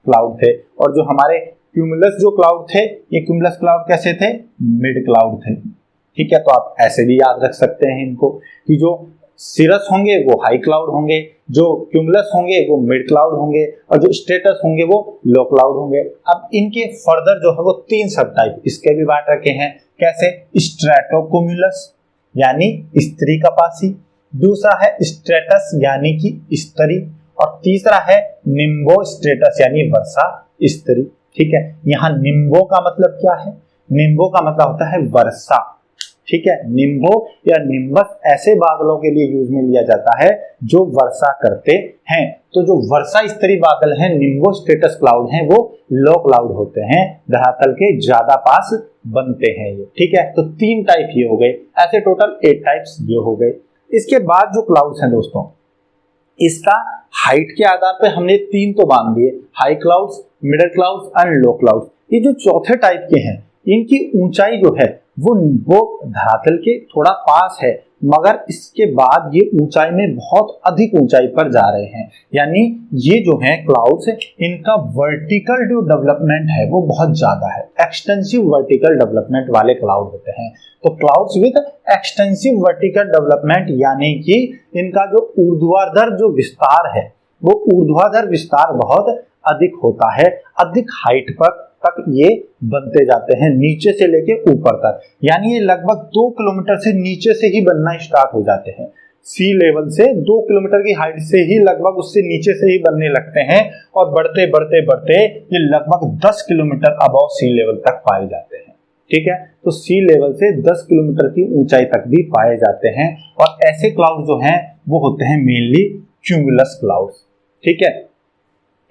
क्लाउड थे। और जो हमारे क्यूमुलस जो क्लाउड थे ये क्यूमुलस क्लाउड कैसे थे? मिड क्लाउड थे। ठीक है, तो आप ऐसे भी याद रख सकते हैं इनको कि जो सिरस होंगे वो हाई क्लाउड होंगे, जो क्यूमुलस होंगे वो मिड क्लाउड होंगे, और जो स्ट्रेटस होंगे वो लो क्लाउड होंगे। अब इनके फर्दर जो है वो 3 सब टाइप इसके भी बांट रखे हैं। कैसे? स्ट्रेटोक्यूमुलस यानी स्तरी कपासी, दूसरा है स्ट्रेटस यानी कि स्तरी, और तीसरा है निम्बो स्ट्रेटस यानी वर्षा स्तरी। ठीक है, यहाँ निम्बो का मतलब क्या है? निम्बो का मतलब होता है वर्षा। ठीक है, निम्बो या निम्बस ऐसे बादलों के लिए यूज में लिया जाता है जो वर्षा करते हैं। तो जो वर्षा स्तरी बादल हैं, निम्बो स्ट्रेटस क्लाउड हैं, वो लो क्लाउड होते हैं, धरातल के ज्यादा पास बनते हैं ये। ठीक है, तो 3 टाइप ये हो गए, ऐसे टोटल 8 टाइप्स ये हो गए। इसके बाद जो क्लाउड्स हैं दोस्तों, इसका हाइट के आधार पे हमने 3 तो बांध दिए, high clouds, middle clouds and low clouds. ये जो चौथे टाइप के हैं इनकी ऊंचाई जो है वो धरातल के थोड़ा पास है, मगर इसके बाद ये ऊंचाई में बहुत अधिक ऊंचाई पर जा रहे हैं। यानी ये जो है क्लाउड्स, इनका वर्टिकल जो डेवलपमेंट है वो बहुत ज्यादा है, एक्सटेंसिव वर्टिकल डेवलपमेंट वाले क्लाउड होते हैं। तो clouds with extensive vertical development यानी कि इनका जो ऊर्ध्वाधर जो विस्तार है वो ऊर्ध्वाधर विस्तार बहुत अधिक होता है, अधिक हाइट पर तक ये बनते जाते हैं, नीचे से लेके ऊपर तक। यानी ये लगभग 2 किलोमीटर से नीचे से ही बनना स्टार्ट हो जाते हैं। सी लेवल से 2 किलोमीटर की हाइट से ही लगभग उससे नीचे से ही बनने लगते हैं और बढ़ते बढ़ते बढ़ते ये लगभग 10 किलोमीटर अबव सी लेवल तक पाए जाते हैं। ठीक है, तो सी लेवल से 10 किलोमीटर की ऊंचाई तक भी पाए जाते हैं। और ऐसे क्लाउड जो हैं वो होते हैं मेनली क्यूमुलस क्लाउड्स। ठीक है,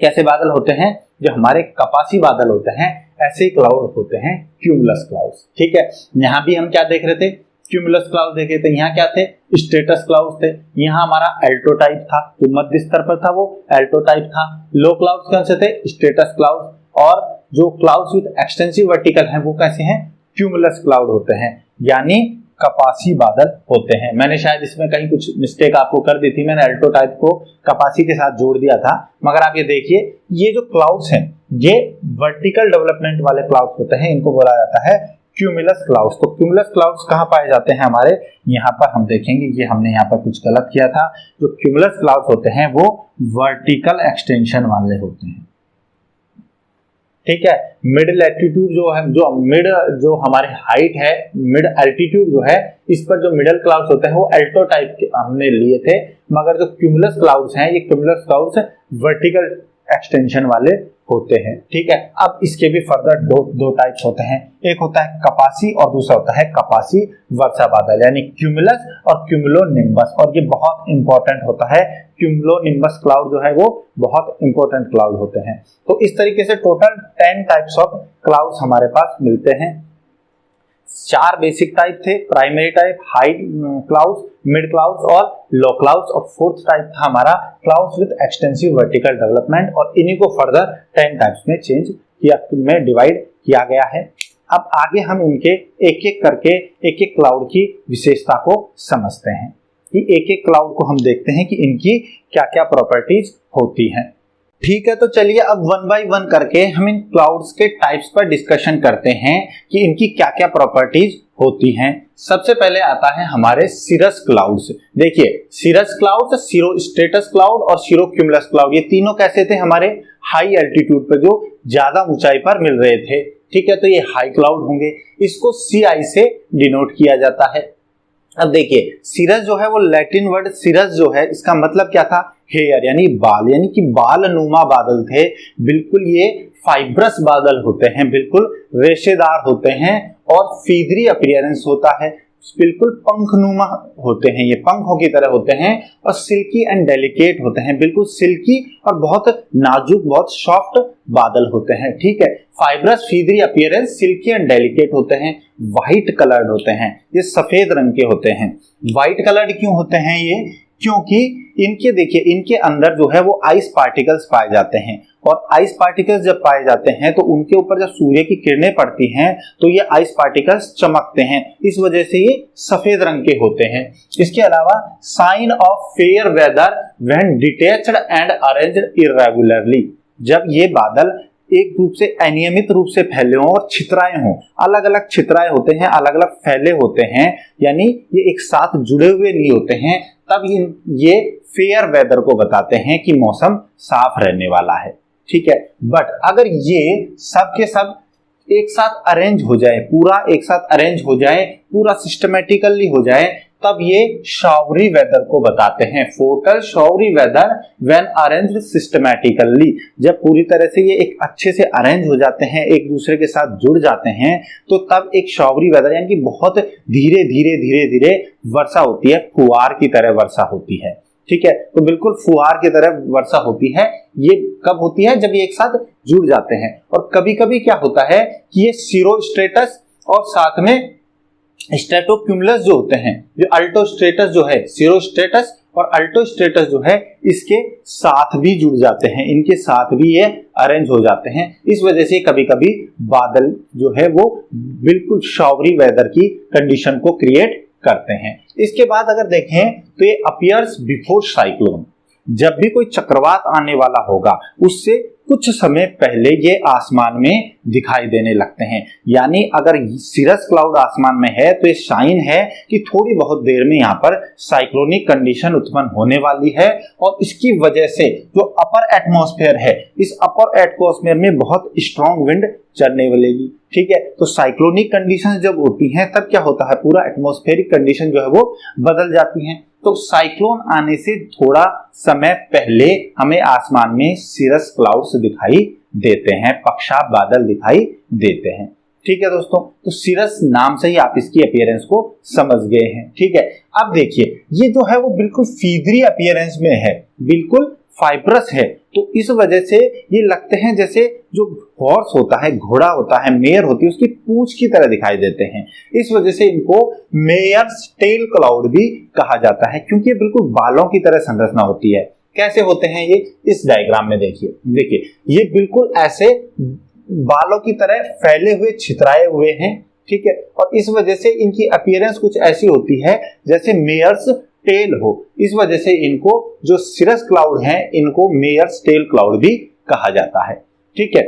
कैसे बादल होते हैं? जो हमारे कपासी बादल होते हैं ऐसे ही क्लाउड होते हैं क्यूमुलस क्लाउड्स। ठीक है, यहाँ भी हम क्या देख रहे थे? क्यूमुलस क्लाउड देखे थे। यहाँ क्या थे? स्ट्रेटस क्लाउड थे। यहाँ हमारा एल्टो टाइप था, जो मध्य स्तर पर था वो एल्टो टाइप था। लो क्लाउड्स कौन से थे? स्ट्रेटस क्लाउड। और जो क्लाउड्स विद एक्सटेंसिव वर्टिकल हैं वो कैसे हैं? क्यूमुलस क्लाउड होते हैं, यानी कपासी बादल होते हैं। मैंने शायद इसमें कहीं कुछ मिस्टेक आपको कर दी थी, मैंने एल्टो टाइप को कपासी के साथ जोड़ दिया था। मगर आप ये देखिए, ये जो क्लाउड्स हैं ये वर्टिकल डेवलपमेंट वाले क्लाउड्स होते हैं, इनको बोला जाता है क्यूमुलस क्लाउड्स। तो क्यूमुलस क्लाउड्स कहाँ पाए जाते हैं हमारे? यहाँ पर हम देखेंगे, ये हमने यहाँ पर कुछ गलत किया था। जो क्यूमुलस क्लाउड्स होते हैं वो वर्टिकल एक्सटेंशन वाले होते हैं। ठीक है, मिड एल्टीट्यूड जो है, जो हमारे हाइट है, मिड एल्टीट्यूड जो है, इस पर जो मिडल क्लाउड्स होते हैं वो एल्टो टाइप के हमने लिए थे। मगर जो क्यूमुलस क्लाउड्स हैं ये क्यूमुलस क्लाउड्स वर्टिकल एक्सटेंशन वाले होते हैं। ठीक है, अब इसके भी फर्दर दो टाइप्स होते हैं। एक होता है कपासी और दूसरा होता है कपासी वर्षा बादल, यानी क्यूमुलस और क्यूमुलोनिम्बस। और ये बहुत इंपॉर्टेंट होता है, क्यूमुलोनिम्बस क्लाउड जो है वो बहुत इंपॉर्टेंट क्लाउड होते हैं। तो इस तरीके से टोटल 10 टाइप्स ऑफ क्लाउड्स हमारे पास मिलते हैं। 4 बेसिक टाइप थे, primary type, high clouds, mid clouds और लो क्लाउड्स। और 4th टाइप था हमारा clouds with extensive vertical development. और इन्हीं को फर्दर 10 टाइप्स में चेंज किया, में डिवाइड किया गया है। अब आगे हम इनके एक एक करके एक एक क्लाउड की विशेषता को समझते हैं कि एक एक क्लाउड को हम देखते हैं कि इनकी क्या क्या प्रॉपर्टीज होती हैं। ठीक है, तो चलिए अब 1 बाय 1 करके हम इन क्लाउड्स के टाइप्स पर डिस्कशन करते हैं कि इनकी क्या क्या प्रॉपर्टीज होती हैं। सबसे पहले आता है हमारे सिरस क्लाउड्स। देखिए, सिरस क्लाउड, सीरो स्ट्रेटस क्लाउड और सीरो क्यूमुलस क्लाउड, ये तीनों कैसे थे? हमारे हाई एल्टीट्यूड पर जो ज्यादा ऊंचाई पर मिल रहे थे। ठीक है, तो ये हाई क्लाउड होंगे। इसको CI से डिनोट किया जाता है। अब देखिए, सिरस जो है वो लैटिन वर्ड सिरस जो है, इसका मतलब क्या था? हेयर, यानी बाल, यानी कि बालनुमा बादल थे। बिल्कुल ये फाइब्रस बादल होते हैं, बिल्कुल रेशेदार होते हैं और फीदरी अपीयरेंस होता है, बिल्कुल पंखनुमा होते हैं, ये पंखों की तरह होते हैं। और सिल्की एंड डेलिकेट होते हैं, बिल्कुल सिल्की और बहुत नाजुक, बहुत सॉफ्ट बादल होते हैं। ठीक है, fibrous, feathery appearance, silky and delicate होते हैं। व्हाइट कलर्ड होते हैं, ये सफेद रंग के होते हैं। व्हाइट कलर्ड क्यों होते हैं ये? क्योंकि इनके देखिए, इनके अंदर जो है वो आइस पार्टिकल्स पाए जाते हैं। और आइस पार्टिकल्स जब पाए जाते हैं तो उनके ऊपर जब सूर्य की किरणें पड़ती हैं तो ये आइस पार्टिकल्स चमकते हैं, इस वजह से ये सफेद रंग के होते हैं। इसके अलावा sign of fair weather when detached and arranged irregularly, जब ये बादल एक रूप से अनियमित रूप से फैले हों और छितराए हों, अलग अलग छितराए होते हैं, अलग अलग फैले होते हैं, यानी ये एक साथ जुड़े हुए नहीं होते हैं, तब ये फेयर वेदर को बताते हैं कि मौसम साफ रहने वाला है। ठीक है, बट अगर ये सब के सब एक साथ अरेंज हो जाए, पूरा एक साथ अरेंज हो जाए, पूरा सिस्टमेटिकली हो जाए, तब ये शावरी वेदर को बताते हैं। फोरटल शावरी वेदर व्हेन अरेंज्ड सिस्टमेटिकली, जब पूरी तरह से ये एक अच्छे से अरेंज हो जाते हैं, एक दूसरे के साथ जुड़ जाते हैं, तो तब एक शावरी वेदर यानी कि बहुत धीरे धीरे धीरे धीरे वर्षा होती है, फुहार की तरह वर्षा होती है। ठीक है, तो बिल्कुल फुहार की तरह वर्षा होती है। ये कब होती है? जब ये एक साथ जुड़ जाते हैं। और कभी कभी क्या होता है कि ये सीरोस्ट्रेटस और साथ में स्ट्रेटोक्यूमुलस जो होते हैं, जो अल्टोस्ट्रेटस जो है, सीरोस्ट्रेटस और अल्टोस्ट्रेटस जो है, इसके साथ भी जुड़ जाते हैं, इनके साथ भी ये अरेंज हो जाते हैं। इस वजह से कभी कभी बादल जो है वो बिल्कुल शावरी वेदर की कंडीशन को क्रिएट करते हैं। इसके बाद अगर देखें तो ये अपीयर्स बिफोर साइक्लोन, जब भी कोई चक्रवात आने वाला होगा उससे कुछ समय पहले ये आसमान में दिखाई देने लगते हैं। यानी अगर सिरस क्लाउड आसमान में है तो ये साइन है कि थोड़ी बहुत देर में यहाँ पर साइक्लोनिक कंडीशन उत्पन्न होने वाली है, और इसकी वजह से जो अपर एटमॉस्फेयर है, इस अपर एटमॉस्फेयर में बहुत स्ट्रॉन्ग विंड चलने वालेगी। ठीक है, तो साइक्लोनिक कंडीशन जब होती हैं तब क्या होता है, पूरा एटमॉस्फेरिक कंडीशन जो है वो बदल जाती है। तो साइक्लोन आने से थोड़ा समय पहले हमें आसमान में सिरस क्लाउड्स दिखाई देते हैं, पक्षाब बादल दिखाई देते हैं। ठीक है दोस्तों, तो सिरस नाम से ही आप इसकी अपीयरेंस को समझ गए हैं। ठीक है, अब देखिए ये जो है वो बिल्कुल फीदरी अपीयरेंस में है, बिल्कुल फाइब्रस है, तो इस वजह से ये लगते हैं जैसे जो हॉर्स होता है, घोड़ा होता है, मेयर होती है, उसकी पूंछ की तरह दिखाई देते हैं। इस वजह से इनको मेयर्स टेल क्लाउड भी कहा जाता है, क्योंकि ये बिल्कुल बालों की तरह संरचना होती है। कैसे होते हैं ये, इस डायग्राम में देखिए ये बिल्कुल ऐसे बालों की तरह फैले हुए, छितराए हुए हैं। ठीक है, और इस वजह से इनकी अपीयरेंस कुछ ऐसी होती है जैसे मेयर्स टेल हो। इस वजह से इनको जो सिरस क्लाउड हैं इनको मेयर्स टेल क्लाउड भी कहा जाता है। ठीक है,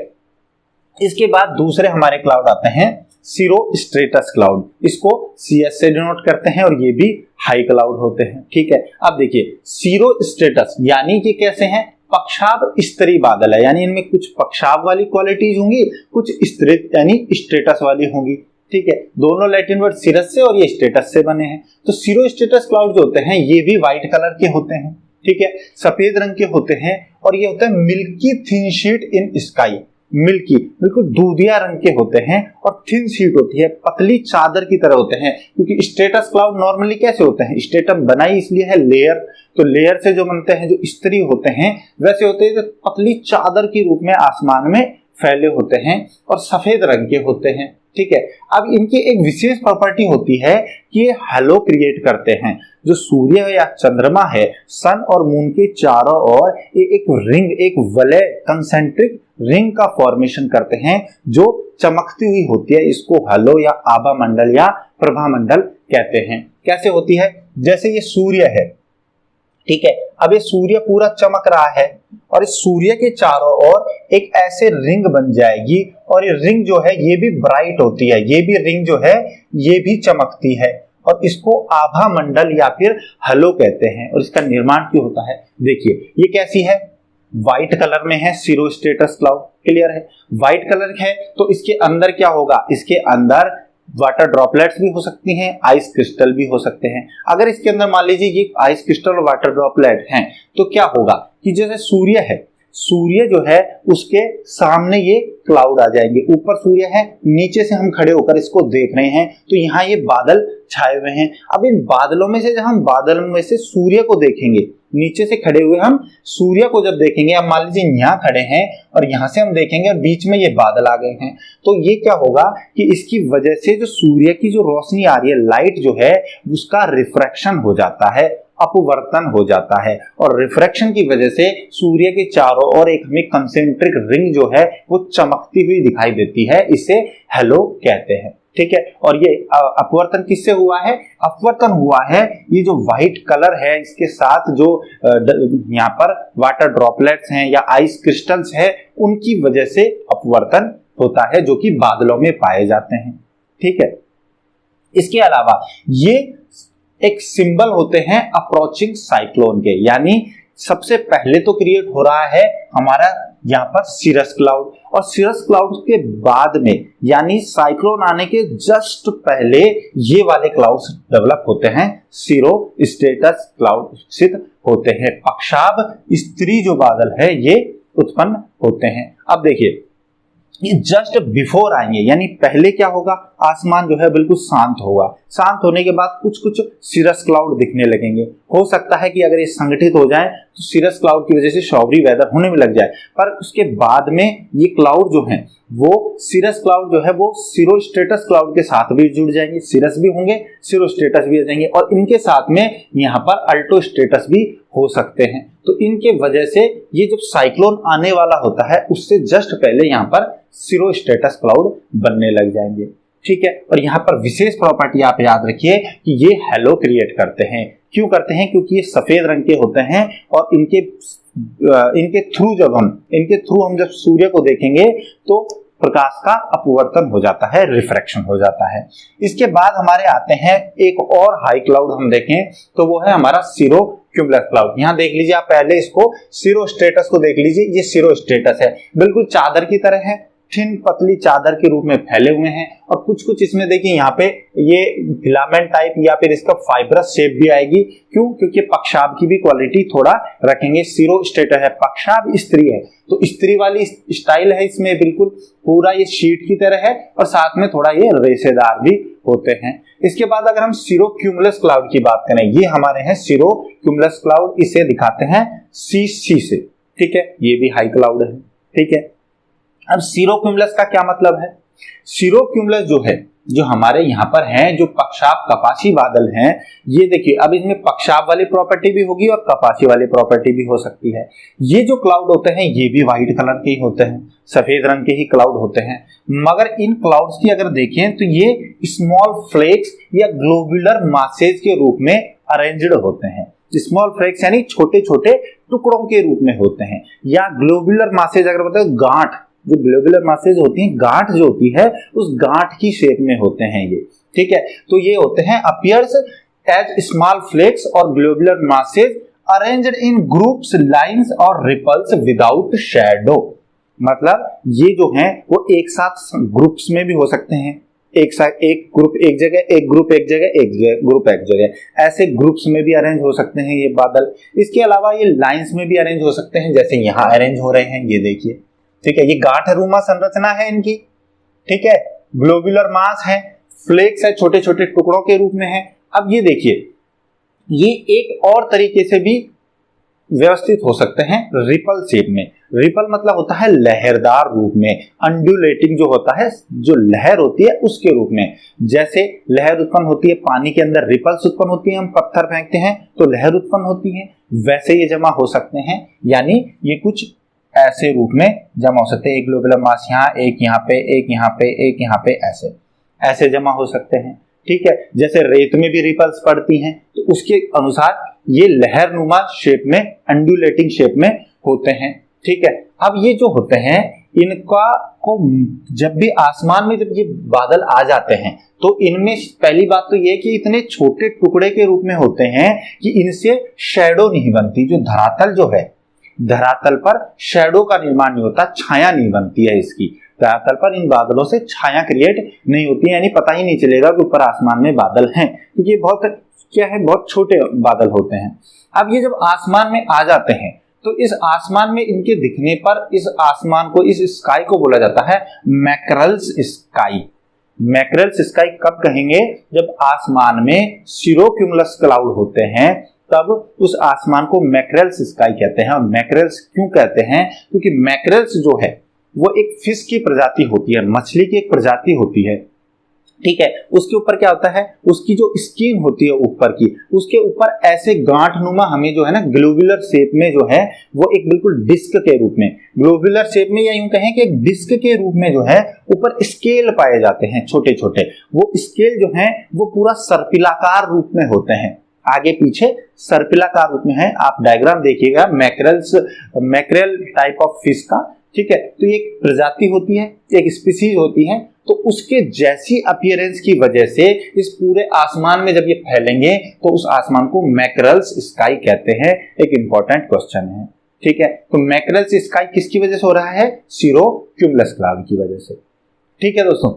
इसके बाद दूसरे हमारे क्लाउड आते हैं सीरो स्ट्रेटस क्लाउड, इसको CS से डिनोट करते हैं और ये भी हाई क्लाउड होते हैं। ठीक है, अब देखिए सीरो स्ट्रेटस यानी कि कैसे हैं, पक्षाब स्तरीय बादल है, यानी इनमें कुछ पक्षाब वाली क्वालिटीज होंगी, कुछ स्तरित यानी स्टेटस वाली होंगी। ठीक है, दोनों लैटिन वर्ड सिरस से और ये स्टेटस से बने हैं। तो सीरो स्टेटस क्लाउड जो होते हैं ये भी व्हाइट कलर के होते हैं। ठीक है, सफेद रंग के होते हैं, और ये होता है milky thin sheet in sky, milky बिल्कुल दूधिया रंग के होते हैं, और थिन शीट होती है, पतली चादर की तरह होते हैं। क्योंकि स्टेटस क्लाउड नॉर्मली कैसे होते हैं, स्टेटम बनाई इसलिए है लेयर, तो लेयर से जो बनते हैं, जो स्तरीय होते हैं वैसे होते हैं, जो पतली चादर के रूप में आसमान में फैले होते हैं और सफेद रंग के होते हैं। ठीक है, अब इनकी एक विशेष प्रॉपर्टी होती है कि ये हेलो क्रिएट करते हैं। जो सूर्य या चंद्रमा है, सन और मून के चारों ओर एक रिंग, एक वलय, कंसेंट्रिक रिंग का फॉर्मेशन करते हैं जो चमकती हुई होती है। इसको हेलो या आभा मंडल या प्रभा मंडल कहते हैं। कैसे होती है, जैसे ये सूर्य है, ठीक है, अब ये सूर्य पूरा चमक रहा है और इस सूर्य के चारों ओर एक ऐसे रिंग बन जाएगी, और ये रिंग जो है ये भी ब्राइट होती है, ये भी रिंग जो है ये भी चमकती है, और इसको आभा मंडल या फिर हेलो कहते हैं। और इसका निर्माण क्यों होता है, देखिए ये कैसी है, व्हाइट कलर में है, सीरो स्टेटस क्लाउड, क्लियर है, व्हाइट कलर है। तो इसके अंदर क्या होगा, इसके अंदर वाटर ड्रॉपलेट्स भी हो सकती हैं, आइस क्रिस्टल भी हो सकते हैं। अगर इसके अंदर मान लीजिए ये आइस क्रिस्टल और वाटर ड्रॉपलेट हैं तो क्या होगा कि जैसे सूर्य है, सूर्य जो है उसके सामने ये क्लाउड आ जाएंगे। ऊपर सूर्य है, नीचे से हम खड़े होकर इसको देख रहे हैं तो यहाँ ये बादल छाए हुए हैं। अब इन बादलों में से जब हम बादलों में से सूर्य को देखेंगे, नीचे से खड़े हुए हम सूर्य को जब देखेंगे, अब मान लीजिए यहाँ खड़े हैं और यहाँ से हम देखेंगे और बीच में ये बादल आ गए हैं, तो ये क्या होगा कि इसकी वजह से जो सूर्य की जो रोशनी आ रही है, लाइट जो है उसका रिफ्रैक्शन हो जाता है, अपवर्तन हो जाता है, और रिफ्रैक्शन की वजह से सूर्य के चारों ओर एक हमें कंसेंट्रिक रिंग जो है वो चमकती हुई दिखाई देती है, इसे हेलो कहते हैं। ठीक है, और ये अपवर्तन किससे हुआ है, अपवर्तन हुआ है ये जो व्हाइट कलर है इसके साथ जो यहाँ पर वाटर ड्रॉपलेट्स हैं या आइस क्रिस्टल्स है उनकी वजह से अपवर्तन होता है, जो कि बादलों में पाए जाते हैं। ठीक है, इसके अलावा ये एक सिंबल होते हैं अप्रोचिंग साइक्लोन के, यानी सबसे पहले तो क्रिएट हो रहा है हमारा यहाँ पर सिरस क्लाउड, और सिरस क्लाउड के बाद में यानी साइक्लोन आने के जस्ट पहले ये वाले क्लाउड्स डेवलप होते हैं, सीरो स्टेटस क्लाउड विकसित होते हैं। पक्षाब स्तरीय जो बादल है ये उत्पन्न होते हैं। अब देखिए ये जस्ट बिफोर आएंगे, यानी पहले क्या होगा, आसमान जो है बिल्कुल शांत होगा, शांत होने के बाद कुछ कुछ सिरस क्लाउड दिखने लगेंगे। हो सकता है कि अगर ये संगठित हो जाए तो सिरस क्लाउड की वजह से शॉवरी वेदर होने में लग जाए, पर उसके बाद में ये क्लाउड जो है वो सिरस क्लाउड जो है वो सीरो स्टेटस क्लाउड के साथ भी जुड़ जाएंगे, सिरस भी होंगे, सीरो स्टेटस भी आ जाएंगे, और इनके साथ में यहाँ पर अल्टो स्टेटस भी हो सकते हैं। तो इनके वजह से ये जब साइक्लोन आने वाला होता है उससे जस्ट पहले यहाँ पर सीरो स्टेटस क्लाउड बनने लग जाएंगे। ठीक है। और यहाँ पर विशेष प्रॉपर्टी आप याद रखिए कि ये हेलो क्रिएट करते हैं। क्यों करते हैं? क्योंकि ये सफेद रंग के होते हैं और इनके थ्रू हम जब सूर्य को देखेंगे तो प्रकाश का अपवर्तन हो जाता है, रिफ्रैक्शन हो जाता है। इसके बाद हमारे आते हैं एक और हाई क्लाउड हम देखें तो वो है हमारा सीरो क्यूमुलस क्लाउड। यहाँ देख लीजिए आप, पहले इसको सीरो स्ट्रेटस को देख लीजिए, ये सीरो स्ट्रेटस है, बिल्कुल चादर की तरह है, थिन पतली चादर के रूप में फैले हुए हैं। और कुछ कुछ इसमें देखिए यहाँ पे ये फिलामेंट टाइप या फिर इसका फाइब्रस शेप भी आएगी। क्यों? क्योंकि पक्षाभ की भी क्वालिटी थोड़ा रखेंगे। सीरो स्ट्रेटस है, पक्षाभ स्त्री है तो स्त्री वाली स्टाइल है इसमें, बिल्कुल पूरा ये शीट की तरह है और साथ में थोड़ा ये रेशेदार भी होते हैं। इसके बाद अगर हम सीरो क्यूमुलस क्लाउड की बात करें, ये हमारे हैं सीरो क्यूमुलस क्लाउड, इसे दिखाते हैं CC से, ठीक है। ये भी हाई क्लाउड है, ठीक है। अब सीरो क्यूमुलस का क्या मतलब है? सीरो क्यूमुलस जो है, जो हमारे यहाँ पर हैं, जो पक्षाभ कपाशी बादल हैं, ये देखिए अब इसमें पक्षाभ वाली प्रॉपर्टी भी होगी और कपाशी वाली प्रॉपर्टी भी हो सकती है। ये जो क्लाउड होते हैं ये भी व्हाइट कलर के ही होते हैं, सफेद रंग के ही क्लाउड होते हैं। मगर इन क्लाउड्स की अगर देखें तो ये स्मॉल फ्लेक्स या ग्लोबुलर मासेज के रूप में अरेंज्ड होते हैं। स्मॉल फ्लेक्स यानी छोटे छोटे टुकड़ों के रूप में होते हैं, या ग्लोबुलर मासेज अगर बताओ गांठ, जो ग्लोबुलर मासेज होती है, गांठ जो होती है उस गांठ की शेप में होते हैं ये, ठीक है। तो ये होते हैं अपीयर्स एज स्मॉल फ्लेक्स और globular masses arranged in groups, lines और रिपल्स विदाउट शैडो। मतलब ये जो हैं वो एक साथ ग्रुप्स में भी हो सकते हैं, एक साथ एक ग्रुप एक जगह, एक ग्रुप एक जगह, एक ग्रुप एक जगह, ऐसे ग्रुप्स में भी अरेंज हो सकते हैं ये बादल। इसके अलावा ये लाइंस में भी अरेंज हो सकते हैं, जैसे यहाँ अरेंज हो रहे हैं, ये देखिए, ठीक है। ये गांठरूमा संरचना है इनकी, ठीक है। ग्लोबुलर मास है, फ्लेक्स है, छोटे छोटे टुकड़ों के रूप में है। अब ये देखिए, ये एक और तरीके से भी व्यवस्थित हो सकते हैं, रिपल शेप में। रिपल मतलब होता है लहरदार रूप में, अंडुलेटिंग जो होता है, जो लहर होती है उसके रूप में। जैसे लहर उत्पन्न होती है पानी के अंदर, रिपल्स उत्पन्न होती है, हम पत्थर फेंकते हैं तो लहर उत्पन्न होती है, वैसे ये जमा हो सकते हैं। यानी ये कुछ ऐसे रूप में जमा हो सकते हैं, एक ग्लोबुलर मास यहाँ, एक यहाँ पे, एक यहाँ पे, एक यहाँ पे, ऐसे जमा हो सकते हैं, ठीक है। जैसे रेत में भी रिपल्स पड़ती हैं तो उसके अनुसार ये लहरनुमा शेप में, अंडुलेटिंग शेप में होते हैं, ठीक है। अब ये जो होते हैं इनका को जब भी आसमान में जब ये बादल आ जाते हैं तो इनमें पहली बात तो ये कि इतने छोटे टुकड़े के रूप में होते हैं कि इनसे शैडो नहीं बनती। जो धरातल जो है, धरातल पर शैडो का निर्माण नहीं होता, छाया नहीं बनती है इसकी। धरातल पर इन बादलों से छाया क्रिएट नहीं होती है, यानी पता ही नहीं चलेगा कि ऊपर आसमान में बादल हैं, क्योंकि बहुत छोटे बादल होते हैं। अब ये जब आसमान में आ जाते हैं तो इस आसमान में इनके दिखने पर इस आसमान को, इस स्काई को बोला जाता है मैकरल्स स्काई। मैकरल्स स्काई कब कहेंगे? जब आसमान में सीरोक्यूमुलस क्लाउड होते हैं तब उस आसमान को मैकरल्स स्काई कहते हैं। और मैकरल्स क्यों कहते हैं? क्योंकि मैकरल्स जो है वो एक फिश की प्रजाति होती है, मछली की एक प्रजाति होती है, ठीक है। उसके ऊपर क्या होता है, उसकी जो स्किन होती है ऊपर की, उसके ऊपर ऐसे गांठनुमा हमें जो है ना ग्लोबुलर शेप में जो है वो एक बिल्कुल डिस्क के रूप में, ग्लोबुलर शेप में या यूं कहें कि एक डिस्क के रूप में जो है ऊपर स्केल पाए जाते हैं छोटे छोटे। वो स्केल जो है वो पूरा सर्पिलाकार रूप में होते हैं, आगे पीछे सर्पिलाकार रूप में है। आप डायग्राम देखिएगा मैकरेल टाइप ऑफ फिश का, ठीक है। तो ये एक प्रजाति होती है, एक स्पीसीज होती है, तो उसके जैसी अपीयरेंस की वजह से इस पूरे आसमान में जब ये फैलेंगे तो उस आसमान को मैकरल्स स्काई कहते हैं। एक इंपॉर्टेंट क्वेश्चन है, ठीक है। तो मैकरल्स स्काई किसकी वजह से हो रहा है? सीरोक्यूमुलस क्लाउड की वजह से, ठीक है दोस्तों।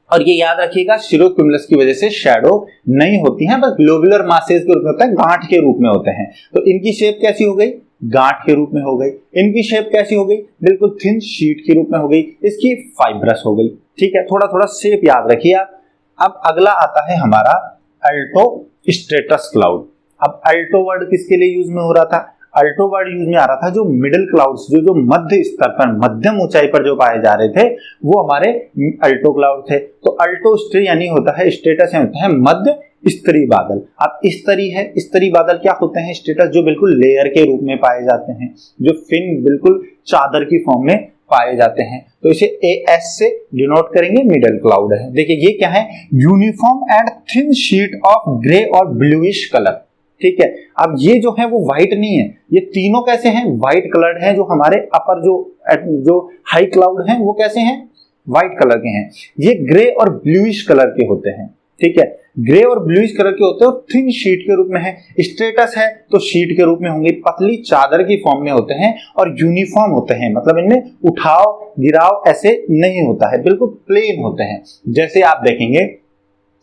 और ये याद रखिएगा, सीरोक्यूमुलस की वजह से शैडो नहीं होती है, बस ग्लोबुलर मासेज के रूप में होता है, गांठ के रूप में होते हैं। तो इनकी शेप कैसी हो गई? गांठ के रूप में हो गई। इनकी शेप कैसी हो गई? बिल्कुल थिन शीट के रूप में हो गई। इसकी फाइब्रस हो गई, ठीक है। थोड़ा थोड़ा शेप याद रखिए आप। अब अगला आता है हमारा अल्टो स्ट्रेटस क्लाउड। अब अल्टो वर्ड किसके लिए यूज में हो रहा था? अल्टो वर्ड यूज में आ रहा था जो मिडिल क्लाउड्स, जो मध्य स्तर पर, मध्यम ऊंचाई पर जो पाए जा रहे थे वो हमारे अल्टो क्लाउड थे। तो अल्टो स्ट्री यानी होता है, स्टेटस यानी होता है मध्य स्तरीय बादल। अब स्तरीय है, स्तरीय बादल क्या होते हैं? स्टेटस जो बिल्कुल लेयर के रूप में पाए जाते हैं, जो फिन बिल्कुल चादर की फॉर्म में पाए जाते हैं। तो इसे AS से डिनोट करेंगे, मिडल क्लाउड है। देखिए ये क्या है, uniform and thin sheet of grey और ब्लूइश कलर। ठीक है, अब ये जो है वो व्हाइट नहीं है, ये तीनों कैसे हैं, व्हाइट कलर्ड हैं। जो हमारे अपर जो हाई क्लाउड हैं वो कैसे हैं, व्हाइट कलर के हैं। ये ग्रे और ब्लूइश कलर के होते हैं। ठीक है, ग्रे और ब्लूइश कलर के होते हैं और थिन शीट के रूप में है। स्ट्रेटस है तो शीट के रूप में होंगे, पतली चादर की फॉर्म में होते हैं और यूनिफॉर्म होते हैं, मतलब इनमें उठाव गिराव ऐसे नहीं होता है, बिल्कुल प्लेन होते हैं। जैसे आप देखेंगे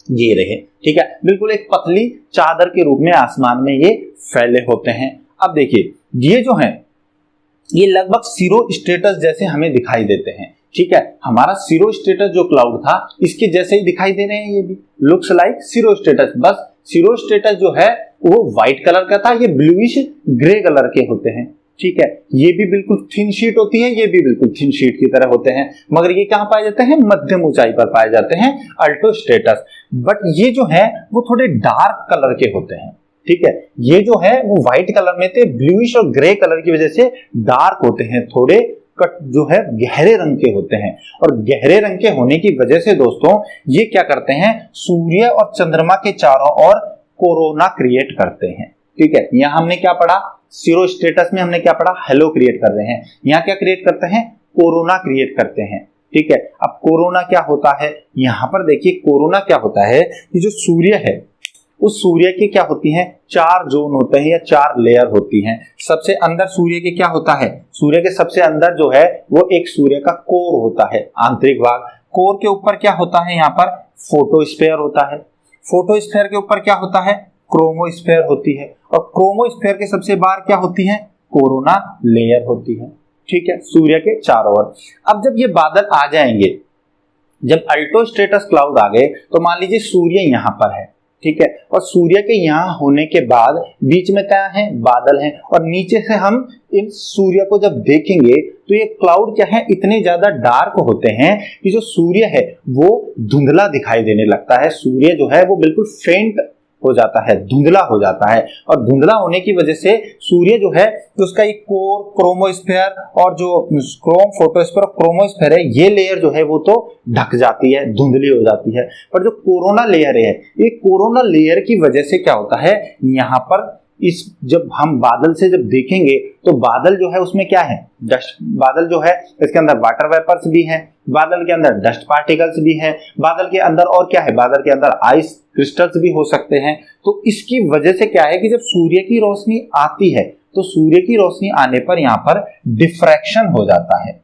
ये रहे, ठीक है, बिल्कुल एक पतली चादर के रूप में आसमान में ये फैले होते हैं। अब देखिए ये जो है ये लगभग सीरो स्टेटस जैसे हमें दिखाई देते हैं। ठीक है, हमारा सीरो स्टेटस जो क्लाउड था इसके जैसे ही दिखाई दे रहे हैं, ये भी लुक्स लाइक सीरो स्टेटस। बस सीरो स्टेटस जो है वो व्हाइट कलर का था, ये ब्लूइश ग्रे कलर के होते हैं। ठीक है, ये भी बिल्कुल थिन शीट होती है, ये भी बिल्कुल थिन शीट की तरह होते हैं, मगर ये कहां पाए जाते हैं, मध्यम ऊंचाई पर पाए जाते हैं, अल्टो स्टेटस। बट ये जो है वो थोड़े डार्क कलर के होते हैं। ठीक है, ये जो है वो व्हाइट कलर में थे, ब्लूइश और ग्रे कलर की वजह से डार्क होते हैं, थोड़े कट जो है गहरे रंग के होते हैं। और गहरे रंग के होने की वजह से दोस्तों ये क्या करते हैं, सूर्य और चंद्रमा के चारों ओर कोरोना क्रिएट करते हैं। ठीक है, यहां हमने क्या पढ़ा, सीरो स्टेटस में हमने क्या पढ़ा, हेलो क्रिएट कर रहे हैं। यहाँ क्या क्रिएट करते हैं, कोरोना क्रिएट करते हैं। ठीक है, अब कोरोना क्या होता है, यहां पर देखिए कोरोना क्या होता है कि जो सूर्य है उस सूर्य की क्या होती हैं, 4 जोन होते हैं या 4 लेयर होती हैं। सबसे अंदर सूर्य के क्या होता है, सूर्य के सबसे अंदर जो है वो एक सूर्य का कोर होता है, आंतरिक भाग। कोर के ऊपर क्या होता है, यहाँ पर फोटोस्फेयर होता है। फोटोस्फेयर के ऊपर क्या होता है, क्रोमोस्फेयर होती है। और क्रोमोस्फेयर के सबसे बाहर क्या होती है, कोरोना लेयर होती है। ठीक है, सूर्य के चारों ओर। अब जब ये बादल आ जाएंगे, जब अल्टो स्टेटस क्लाउड आ गए, तो मान लीजिए सूर्य यहाँ पर है। ठीक है, और सूर्य के यहाँ होने के बाद बीच में क्या है, बादल हैं, और नीचे से हम इन सूर्य को जब देखेंगे तो ये क्लाउड क्या है, इतने ज्यादा डार्क होते हैं कि जो सूर्य है वो धुंधला दिखाई देने लगता है। सूर्य जो है वो बिल्कुल फेंट हो जाता है, धुंधला हो जाता है। और धुंधला होने की वजह से सूर्य जो है तो उसका एक कोर, क्रोमोस्फेयर और जो क्रोम फोटोस्फेयर और क्रोमोस्फेयर है, ये लेयर जो है वो तो ढक जाती है, धुंधली हो जाती है। पर जो कोरोना लेयर है, ये कोरोना लेयर की वजह से क्या होता है, यहाँ पर इस जब हम बादल से जब देखेंगे तो बादल जो है उसमें क्या है, डस्ट। बादल जो है इसके अंदर वाटर वेपर्स भी हैं, बादल के अंदर डस्ट पार्टिकल्स भी हैं, बादल के अंदर और क्या है, बादल के अंदर आइस क्रिस्टल्स भी हो सकते हैं। तो इसकी वजह से क्या है कि जब सूर्य की रोशनी आती है तो सूर्य की रोशनी आने पर यहाँ पर डिफ्रैक्शन हो जाता है।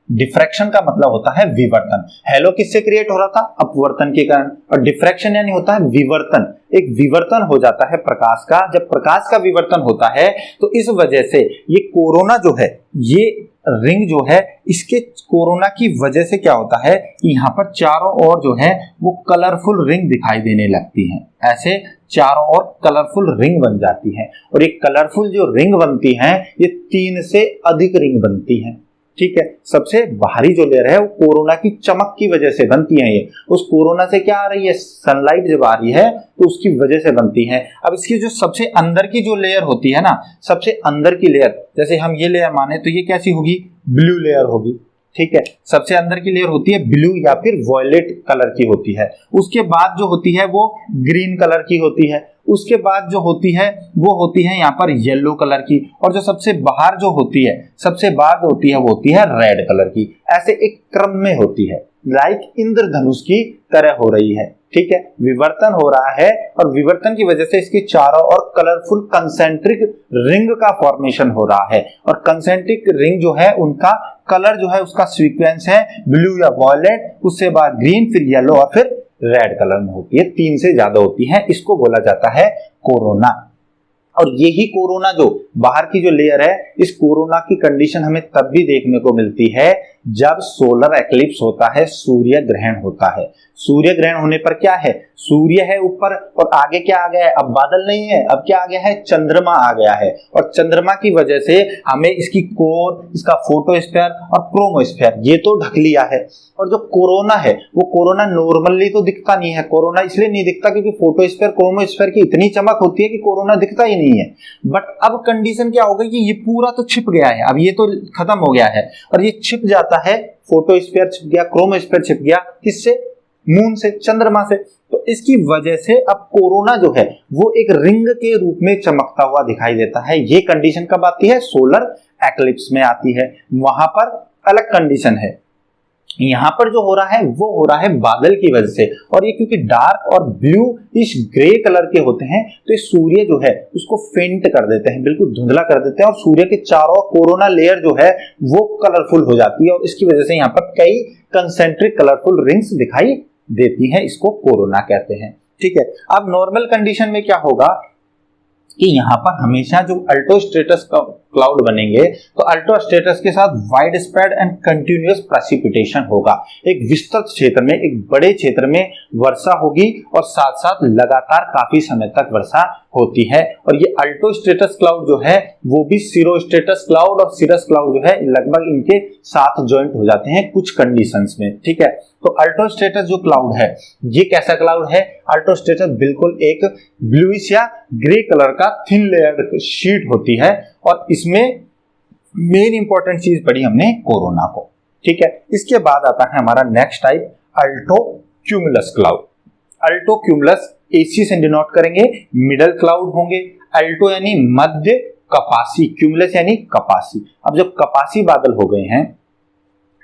डिफ्रैक्शन का मतलब होता है विवर्तन। हेलो किससे क्रिएट हो रहा था, अपवर्तन के कारण, और डिफ्रैक्शन यानी होता है विवर्तन। एक विवर्तन हो जाता है प्रकाश का। जब प्रकाश का विवर्तन होता है तो इस वजह से ये कोरोना जो है, ये रिंग जो है, इसके कोरोना की वजह से क्या होता है कि यहाँ पर चारों ओर जो है वो कलरफुल रिंग दिखाई देने लगती हैं। ऐसे चारों ओर कलरफुल रिंग बन जाती है, और एक कलरफुल जो रिंग बनती है ये 3 से अधिक रिंग बनती है। ठीक है, सबसे बाहरी जो लेयर है वो कोरोना की चमक की वजह से बनती है। ये उस कोरोना से क्या आ रही है, सनलाइट जब आ रही है तो उसकी वजह से बनती है। अब इसकी जो सबसे अंदर की जो लेयर होती है ना, सबसे अंदर की लेयर, जैसे हम ये लेयर माने तो ये कैसी होगी, ब्लू लेयर होगी। ठीक है, सबसे अंदर की लेयर होती है ब्लू या फिर वॉयलेट कलर की होती है। उसके बाद जो होती है वो ग्रीन कलर की होती है। उसके बाद जो होती है वो होती है यहाँ पर येलो कलर की, और जो सबसे बाहर जो होती है, सबसे बाहर जो होती है वो होती है रेड कलर की। ऐसे एक क्रम में होती है, लाइक इंद्रधनुष की तरह हो रही है। ठीक है, विवर्तन हो रहा है, और विवर्तन की वजह से इसके चारों ओर कलरफुल कंसेंट्रिक रिंग का फॉर्मेशन हो रहा है। और कंसेंट्रिक रिंग जो है उनका कलर जो है उसका सीक्वेंस है ब्लू या वॉयलेट, उससे बाद ग्रीन, फिर येलो और फिर रेड कलर में होती है। 3 से ज्यादा होती है, इसको बोला जाता है कोरोना। और यही कोरोना जो बाहर की जो लेयर है, इस कोरोना की कंडीशन हमें तब भी देखने को मिलती है जब सोलर एक्लिप्स होता है, सूर्य ग्रहण होता है। सूर्य ग्रहण होने पर क्या है, सूर्य है ऊपर और आगे क्या आ गया है, अब बादल नहीं है, अब क्या आ गया है, चंद्रमा आ गया है। और चंद्रमा की वजह से हमें इसकी कोर, इसका फोटोस्फीयर और क्रोमोस्फीयर ये तो ढक लिया है। और जो कोरोना है वो कोरोना नॉर्मली तो दिखता नहीं है। कोरोना इसलिए नहीं दिखता क्योंकि फोटोस्फीयर क्रोमोस्फीयर की इतनी चमक होती है कि कोरोना दिखता ही नहीं है। बट अब कंडीशन क्या हो गई कि ये पूरा तो छिप गया है, अब ये तो खत्म हो गया है और ये छिप जाता है, फोटोस्फीयर छिप गया, क्रोमोस्फीयर छिप गया, किससे, मून से, चंद्रमा से। तो इसकी वजह से अब कोरोना जो है वो एक रिंग के रूप में चमकता हुआ दिखाई देता है। ये कंडीशन कब आती है, सोलर एक्लिप्स में आती है। वहां पर अलग कंडीशन है। यहां पर जो हो रहा है वो हो रहा है बादल की वजह से। और ये क्योंकि डार्क और ब्लू इस ग्रे कलर के होते हैं तो ये सूर्य जो है उसको फेंट कर देते हैं, बिल्कुल धुंधला कर देते हैं और सूर्य के चारों कोरोना लेयर जो है वो कलरफुल हो जाती है और इसकी वजह से यहाँ पर कई कंसेंट्रिक कलरफुल रिंग्स दिखाई देती हैं। इसको कोरोना कहते हैं। ठीक है, अब नॉर्मल कंडीशन में क्या होगा कि यहाँ पर हमेशा जो अल्ट्रोस्ट्रेटस क्लाउड बनेंगे तो अल्ट्रोस्ट्रेटस के साथ wide spread and continuous precipitation होगा। एक विस्तृत क्षेत्र में, एक बड़े क्षेत्र में वर्षा होगी और साथ साथ लगातार काफी समय तक वर्षा होती है। और ये अल्ट्रोस्ट्रेटस क्लाउड जो है वो भी सीरोस्ट्रेटस क्लाउड और सिरस क्लाउड जो है लगभग इनके साथ ज्वाइंट हो जाते हैं कुछ कंडीशंस में। ठीक है, तो अल्ट्रोस्ट्रेटस जो क्लाउड है ये कैसा क्लाउड है, अल्ट्रोस्ट्रेटस बिल्कुल एक ब्लूइश या ग्रे कलर का थिन लेयर शीट होती है और इसमें मेन इंपॉर्टेंट चीज पढ़ी हमने कोरोना को। ठीक है, इसके बाद आता है हमारा नेक्स्ट टाइप अल्टोक्यूमुलस क्लाउड। अल्टोक्यूमुलस AC से डिनोट करेंगे, मिडल क्लाउड होंगे। अल्टो यानी मध्य, कपासी, क्यूमुलस यानी कपासी। अब जब कपासी बादल हो गए हैं,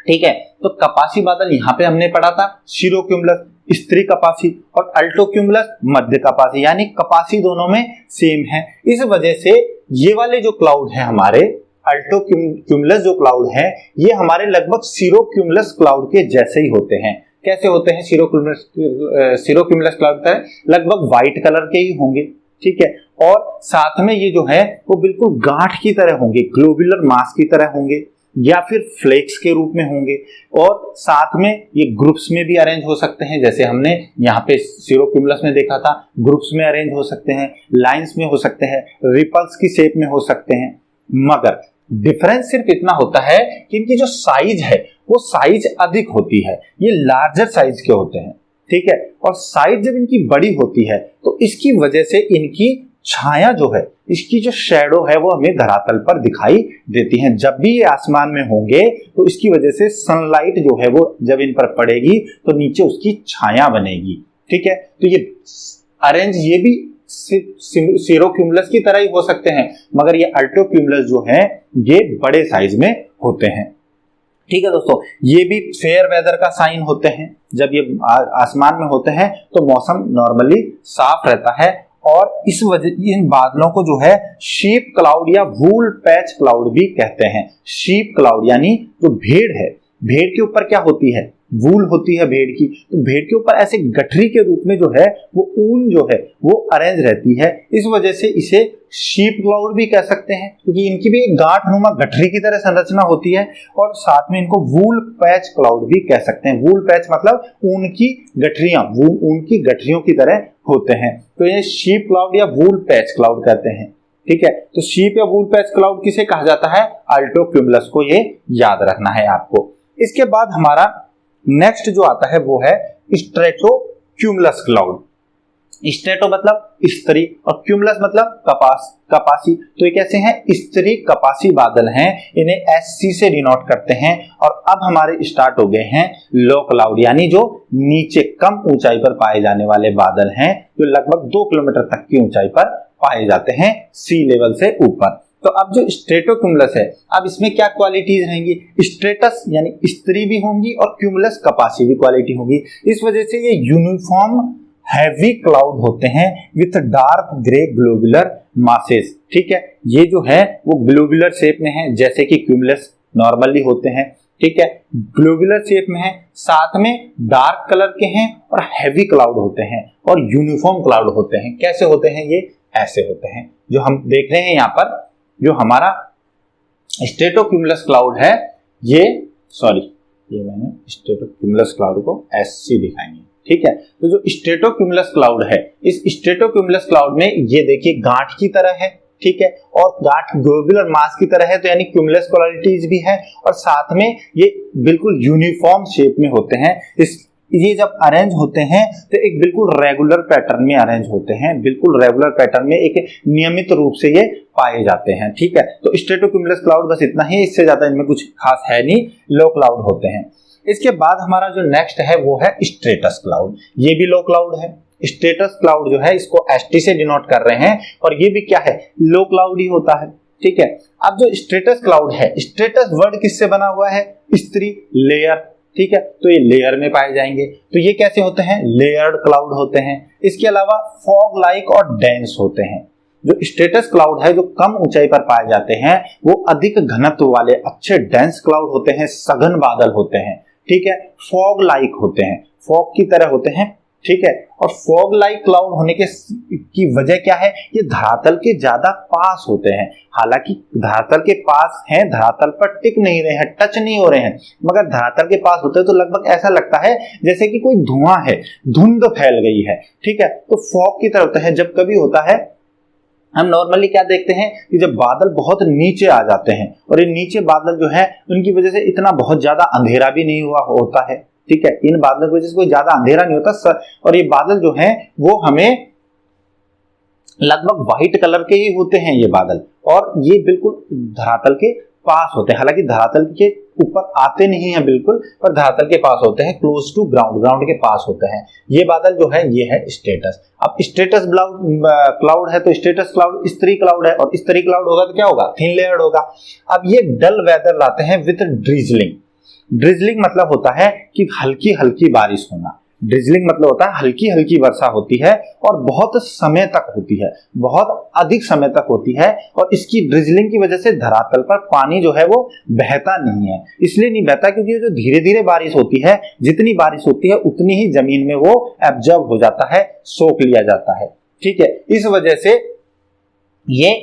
ठीक है, तो कपासी बादल यहां पे हमने पढ़ा था सीरोक्यूमुलस स्त्री कपासी और अल्टोक्यूमुलस मध्य कपासी, यानी कपासी दोनों में सेम है। इस वजह से ये वाले जो क्लाउड है हमारे अल्टोक्यूमुलस जो क्लाउड है ये हमारे लगभग सीरोक्यूमुलस क्लाउड के जैसे ही होते हैं। कैसे होते हैं सीरोक्यूमुलस क्लाउड का लगभग व्हाइट कलर के ही होंगे। ठीक है, और साथ में ये जो है वो बिल्कुल गांठ की तरह होंगे, ग्लोबुलर मास की तरह होंगे या फिर फ्लेक्स के रूप में होंगे। और साथ में ये ग्रुप्स में भी अरेंज हो सकते हैं, जैसे हमने यहाँ पे सीरोक्यूमुलस में देखा था, ग्रुप्स में अरेंज हो सकते हैं, लाइंस में हो सकते हैं, रिपल्स की शेप में हो सकते हैं। मगर डिफरेंस सिर्फ इतना होता है कि इनकी जो साइज है वो साइज अधिक होती है, ये लार्जर साइज के होते हैं। ठीक है, और साइज जब इनकी बड़ी होती है तो इसकी वजह से इनकी छाया जो है, इसकी जो शैडो है वो हमें धरातल पर दिखाई देती है। जब भी ये आसमान में होंगे तो इसकी वजह से सनलाइट जो है वो जब इन पर पड़ेगी तो नीचे उसकी छाया बनेगी। ठीक है, तो ये अरेंज ये भी सीरोक्यूमुलस की तरह ही हो सकते हैं, मगर ये अल्टोक्यूमुलस जो है ये बड़े साइज में होते हैं। ठीक है दोस्तों, ये भी फेयर वेदर का साइन होते हैं। जब ये आसमान में होते हैं तो मौसम नॉर्मली साफ रहता है और इस वजह इन बादलों को जो है शीप क्लाउड या वूल पैच क्लाउड भी कहते हैं। शीप क्लाउड यानी जो भेड़ है, भेड़ के ऊपर क्या होती है, वूल होती है भेड़ की, तो भेड़ के ऊपर ऐसे गठरी के रूप में जो है वो ऊन जो है वो अरेंज रहती है। इस वजह से इसे शीप क्लाउड भी कह सकते हैं क्योंकि इनकी भी एक गांठ नुमा गठरी की तरह संरचना होती है। और साथ में इनको वूल पैच क्लाउड भी कह सकते हैं। वूल पैच मतलब ऊन की गठरियां, ऊन की गठरियों की तरह होते हैं, तो ये शीप क्लाउड या वूल पैच क्लाउड कहते हैं। ठीक है, तो शीप या वूल पैच क्लाउड किसे कहा जाता है, अल्टोक्यूमुलस को, ये याद रखना है आपको। इसके बाद हमारा नेक्स्ट जो आता है वो है स्ट्रेटोक्यूमुलस क्लाउड। स्ट्रेटो मतलब स्त्री और क्यूमुलस मतलब कपासी। तो ये कैसे हैं, स्त्री कपासी बादल हैं, इन्हें SC से डिनोट करते हैं। और अब हमारे स्टार्ट हो गए हैं लो क्लाउड, यानी जो नीचे कम ऊंचाई पर पाए जाने वाले बादल हैं, जो लगभग 2 किलोमीटर तक की ऊंचाई पर पाए जाते हैं सी लेवल से ऊपर। तो अब जो स्ट्रेटोक्यूमुलस है, अब इसमें क्या क्वालिटीज रहेंगी, स्ट्रेटस यानी स्त्री भी होंगी और क्यूमुलस कपासी भी क्वालिटी होगी। इस वजह से ये यूनिफॉर्म हैवी क्लाउड होते हैं with dark grey globular masses. ठीक है, ये जो है वो ग्लोबुलर शेप में है जैसे कि क्यूमुलस नॉर्मली होते हैं। ठीक है, ग्लोबुलर शेप में है, साथ में डार्क कलर के हैं और हैवी क्लाउड होते हैं और यूनिफॉर्म क्लाउड होते हैं। कैसे होते हैं ये, ऐसे होते हैं जो हम देख रहे हैं यहाँ पर। जो हमारा स्ट्रेटोक्यूमुलस क्लाउड है ये ये मैंने स्ट्रेटोक्यूमुलस क्लाउड को SC दिखाएंगे, ठीक है। तो जो स्ट्रेटोक्यूमुलस क्लाउड है, इस स्ट्रेटोक्यूमुलस क्लाउड में ये देखिए गांठ की तरह है, ठीक है, और गांठ ग्लोबुलर मास की तरह है, तो यानी क्यूमुलस क्वालिटीज भी है, और साथ में ये बिल्कुल यूनिफॉर्म शेप में होते हैं। ये जब अरेंज होते हैं तो एक बिल्कुल रेगुलर पैटर्न में अरेंज होते हैं, बिल्कुल रेगुलर पैटर्न में एक नियमित रूप से ये पाए जाते हैं, ठीक है। तो स्ट्रेटोक्यूमुलस क्लाउड बस इतना ही, इससे ज्यादा इनमें कुछ खास है नहीं, लो क्लाउड होते हैं। इसके बाद हमारा जो नेक्स्ट है वो है स्ट्रेटस क्लाउड। ये भी लो क्लाउड है। स्ट्रेटस क्लाउड जो है इसको ST से डिनोट कर रहे हैं, और ये भी क्या है, लो क्लाउड ही होता है, ठीक है। अब जो स्ट्रेटस क्लाउड है, स्ट्रेटस वर्ड किससे बना हुआ है, स्त्री, लेयर, ठीक है, तो ये लेयर में पाए जाएंगे। तो ये कैसे होते हैं, लेयर्ड क्लाउड होते हैं। इसके अलावा फॉग लाइक और डेंस होते हैं। जो स्ट्रेटस क्लाउड है जो कम ऊंचाई पर पाए जाते हैं वो अधिक घनत्व वाले अच्छे डेंस क्लाउड होते हैं, सघन बादल होते हैं, ठीक है। फॉग लाइक होते हैं, फॉग की तरह होते हैं, ठीक है। और फॉग लाइक क्लाउड होने की वजह क्या है, ये धरातल के ज्यादा पास होते हैं। हालांकि धरातल के पास हैं, धरातल पर टिक नहीं रहे हैं, टच नहीं हो रहे हैं, मगर धरातल के पास होते हैं तो लगभग ऐसा लगता है जैसे कि कोई धुआं है, धुंध फैल गई है, ठीक है। तो फॉग की तरह होता है। जब कभी होता है, हम नॉर्मली क्या देखते हैं कि जब बादल बहुत नीचे आ जाते हैं, और ये नीचे बादल जो है उनकी वजह से इतना बहुत ज्यादा अंधेरा भी नहीं हुआ होता है, ठीक है। इन बादलों की वजह से कोई ज्यादा अंधेरा नहीं होता, और ये बादल जो हैं वो हमें लगभग व्हाइट कलर के ही होते हैं ये बादल, और ये बिल्कुल धरातल के पास होते हैं। हालांकि धरातल के ऊपर आते नहीं है बिल्कुल, पर धरातल के पास होते हैं, क्लोज टू ग्राउंड, ग्राउंड के पास होते हैं। ये बादल जो है ये है स्ट्रेटस। अब स्ट्रेटस क्लाउड है तो स्ट्रेटस क्लाउड स्त्री क्लाउड है, और स्त्री क्लाउड होगा तो क्या होगा, थिन लेयर्ड होगा। अब ये डल वेदर लाते हैं विद ड्रिजलिंग। ड्रिजलिंग मतलब होता है कि हल्की हल्की बारिश होना। ड्रिजलिंग मतलब होता है हल्की हल्की वर्षा होती है, और बहुत समय तक होती है, बहुत अधिक समय तक होती है। और इसकी ड्रिजलिंग की वजह से धरातल पर पानी जो है वो बहता नहीं है। इसलिए नहीं बहता क्योंकि जो धीरे धीरे बारिश होती है, जितनी बारिश होती है उतनी ही जमीन में वो एब्जॉर्ब हो जाता है, सोख लिया जाता है, ठीक है। इस वजह से ये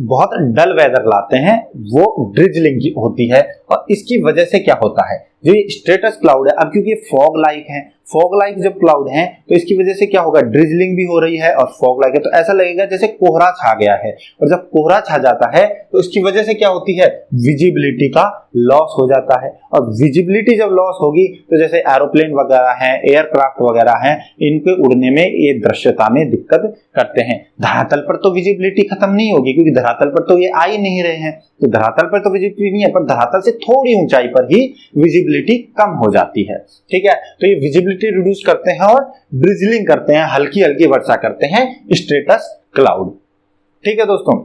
बहुत डल वेदर लाते हैं, वो ड्रिजलिंग की होती है। और इसकी वजह से क्या होता है, जो ये स्ट्रेटस क्लाउड है, अब क्योंकि फॉग लाइक है, फॉग लाइक जब क्लाउड है तो इसकी वजह से क्या होगा, ड्रिजलिंग भी हो रही है और फॉग लाइक है, तो ऐसा लगेगा जैसे कोहरा छा गया है। और जब कोहरा छा जाता है तो इसकी वजह से क्या होती है, विजिबिलिटी का लॉस हो जाता है। और विजिबिलिटी जब लॉस होगी तो जैसे एरोप्लेन वगैरह हैं, एयरक्राफ्ट वगैरह हैं, इनके उड़ने में ये दृश्यता में दिक्कत करते हैं। धरातल पर तो विजिबिलिटी खत्म नहीं होगी, क्योंकि धरातल पर तो ये आ ही नहीं रहे हैं, तो धरातल पर तो विजिबिलिटी नहीं है, पर धरातल से थोड़ी ऊंचाई पर ही विजिबिलिटी कम हो जाती है, ठीक है। तो ये विजिबिलिटी रिड्यूस करते हैं और ड्रिजलिंग करते हैं, हल्की हल्की वर्षा करते हैं स्ट्रेटस क्लाउड, ठीक है दोस्तों।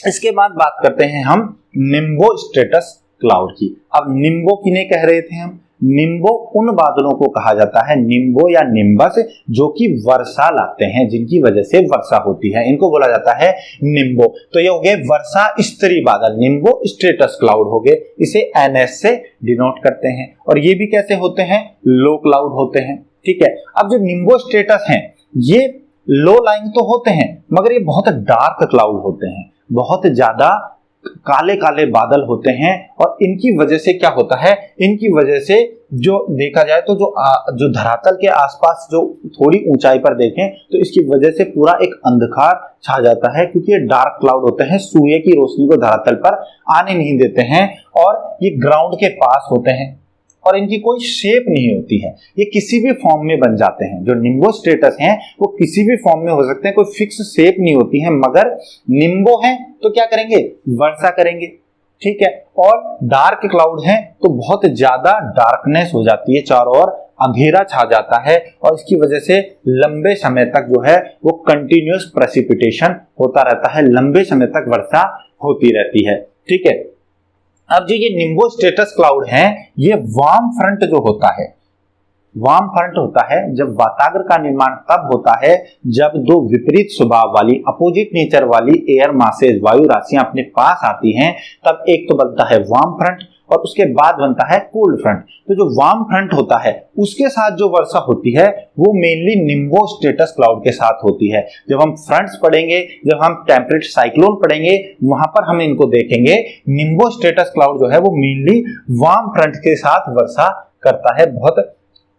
इसके बाद बात करते हैं हम निम्बो स्ट्रेटस क्लाउड की। अब निम्बो किन्हें कह रहे थे हम, निम्बो उन बादलों को कहा जाता है, निम्बो या निम्बस, जो कि वर्षा लाते हैं, जिनकी वजह से वर्षा होती है, इनको बोला जाता है निम्बो। तो ये हो गए वर्षा स्तरी बादल, निम्बो स्ट्रेटस क्लाउड हो गए, इसे NS से डिनोट करते हैं। और ये भी कैसे होते हैं, लो क्लाउड होते हैं, ठीक है। अब जो निम्बो स्ट्रेटस हैं ये लो लाइंग तो होते हैं, मगर ये बहुत डार्क क्लाउड होते हैं, बहुत ज्यादा काले काले बादल होते हैं। और इनकी वजह से क्या होता है, इनकी वजह से जो देखा जाए तो जो धरातल के आसपास जो थोड़ी ऊंचाई पर देखें तो इसकी वजह से पूरा एक अंधकार छा जाता है, क्योंकि ये डार्क क्लाउड होते हैं, सूर्य की रोशनी को धरातल पर आने नहीं देते हैं, और ये ग्राउंड के पास होते हैं, और इनकी कोई शेप नहीं होती है, ये किसी भी फॉर्म में बन जाते हैं। जो निम्बो स्ट्रेटस हैं वो किसी भी फॉर्म में हो सकते हैं, कोई फिक्स शेप नहीं होती है, मगर निम्बो हैं तो क्या करेंगे, वर्षा करेंगे, ठीक है। और डार्क क्लाउड हैं तो बहुत ज्यादा डार्कनेस हो जाती है, चारों ओर अंधेरा छा जाता है, और इसकी वजह से लंबे समय तक जो है वो कंटिन्यूअस प्रेसिपिटेशन होता रहता है, लंबे समय तक वर्षा होती रहती है, ठीक है। अब जो ये निम्बो स्ट्रेटस क्लाउड हैं, ये वार्म फ्रंट जो होता है, वार्म फ्रंट होता है, जब वाताग्र का निर्माण तब होता है जब दो विपरीत स्वभाव वाली, अपोजिट नेचर वाली एयर मासेज, वायु राशियां अपने पास आती हैं, तब एक तो बनता है वार्म फ्रंट और उसके बाद बनता है कोल्ड फ्रंट। तो जो वार्म फ्रंट होता है उसके साथ जो वर्षा होती है वो मेनली निम्बो स्टेटस क्लाउड के साथ होती है। जब हम फ्रंट्स पढ़ेंगे, जब हम टेम्परेट साइक्लोन पढ़ेंगे, वहां पर हम इनको देखेंगे। निम्बो स्टेटस क्लाउड जो है वो मेनली वार्म फ्रंट के साथ वर्षा करता है, बहुत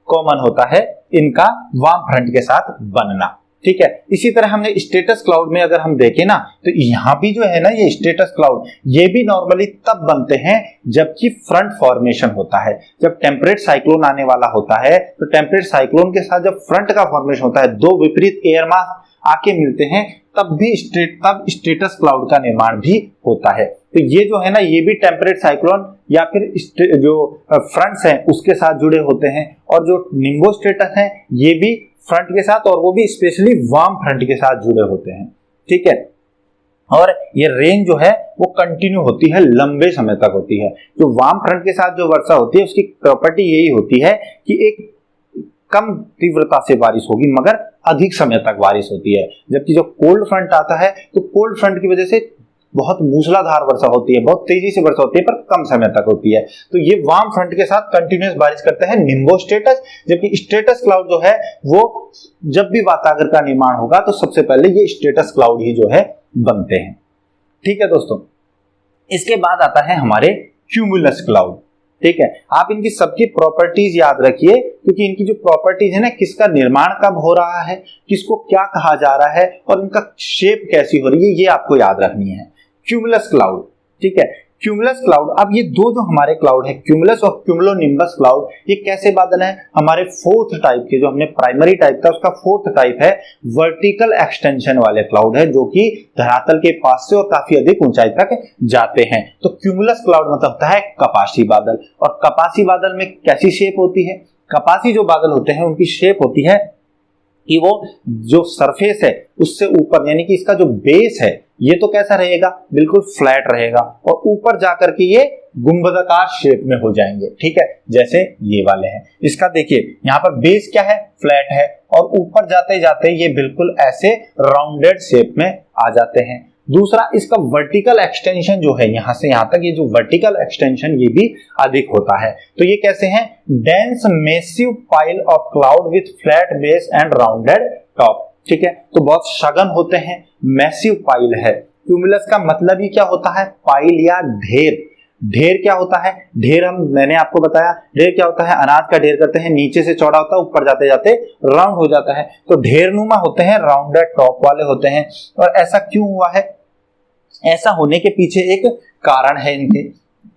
कॉमन होता है इनका वार्म फ्रंट के साथ बनना। ठीक है, इसी तरह हमने स्टेटस क्लाउड में अगर हम देखें ना, तो यहाँ भी जो है ना ये स्टेटस क्लाउड ये भी नॉर्मली तब बनते हैं जबकि फ्रंट फॉर्मेशन होता है। जब टेम्परेट साइक्लोन आने वाला होता है तो टेम्परेट साइक्लोन के साथ जब फ्रंट का फॉर्मेशन होता है, दो विपरीत एयर मास आके मिलते हैं, तब स्टेटस क्लाउड का निर्माण भी होता है। तो ये जो है ना ये भी टेम्परेट साइक्लोन या फिर जो फ्रंट्स हैं उसके साथ जुड़े होते हैं, और जो निम्बो स्टेटस है ये भी फ्रंट के साथ, और वो भी स्पेशली वार्म फ्रंट के साथ जुड़े होते हैं। ठीक है, और ये रेन जो है वो कंटिन्यू होती है, लंबे समय तक होती है। जो वार्म फ्रंट के साथ जो वर्षा होती है उसकी प्रॉपर्टी यही होती है कि एक कम तीव्रता से बारिश होगी मगर अधिक समय तक बारिश होती है। जबकि जो कोल्ड फ्रंट आता है तो कोल्ड फ्रंट की वजह से बहुत मूसलाधार वर्षा होती है, बहुत तेजी से वर्षा होती है, पर कम समय तक होती है। तो ये वार्म फ्रंट के साथ कंटिन्यूअस बारिश करते हैं निम्बो स्टेटस। जबकि स्टेटस क्लाउड जो है वो जब भी वातावरण का निर्माण होगा तो सबसे पहले ये स्टेटस क्लाउड ही जो है बनते हैं। ठीक है दोस्तों, इसके बाद आता है हमारे क्यूमुलस क्लाउड। ठीक है, आप इनकी सबकी प्रॉपर्टीज याद रखिए, क्योंकि इनकी जो प्रॉपर्टीज है ना, किसका निर्माण कब हो रहा है, किसको क्या कहा जा रहा है और इनका शेप कैसी हो रही है, ये आपको याद रखनी है। क्यूमुलस क्लाउड, ठीक है, क्यूमुलस क्लाउड। अब ये दो जो हमारे क्लाउड है, क्यूमुलस और क्यूमुलोनिम्बस क्लाउड, ये कैसे बादल है हमारे फोर्थ टाइप के, जो हमने प्राइमरी टाइप था उसका फोर्थ टाइप है, वर्टिकल एक्सटेंशन वाले क्लाउड है, जो कि धरातल के पास से और काफी अधिक ऊंचाई तक जाते हैं। तो क्यूमुलस क्लाउड मतलब होता है कपासी बादल। और कपासी बादल में कैसी शेप होती है, कपासी जो बादल होते हैं उनकी शेप होती है कि वो जो सरफेस है उससे ऊपर, यानी कि इसका जो बेस है ये तो कैसा रहेगा, बिल्कुल फ्लैट रहेगा, और ऊपर जाकर के ये गुंबदाकार शेप में हो जाएंगे। ठीक है, जैसे ये वाले हैं। इसका देखिए यहाँ पर बेस क्या है, फ्लैट है, और ऊपर जाते जाते ये बिल्कुल ऐसे राउंडेड शेप में आ जाते हैं। दूसरा, इसका वर्टिकल एक्सटेंशन जो है यहां से यहां तक, ये जो वर्टिकल एक्सटेंशन ये भी अधिक होता है। तो ये कैसे हैं, dense massive pile of cloud with flat base and rounded top. ठीक है, तो बहुत सघन होते हैं, मैसिव पाइल है। क्यूमुलस का मतलब ही क्या होता है, पाइल या ढेर। ढेर क्या होता है, ढेर मैंने आपको बताया, ढेर क्या होता है, अनाज का ढेर करते हैं, नीचे से चौड़ा होता है, ऊपर जाते जाते राउंड हो जाता है। तो ढेरनुमा होते हैं, राउंडेड टॉप वाले होते हैं। और ऐसा क्यों हुआ है, ऐसा होने के पीछे एक कारण है इनके,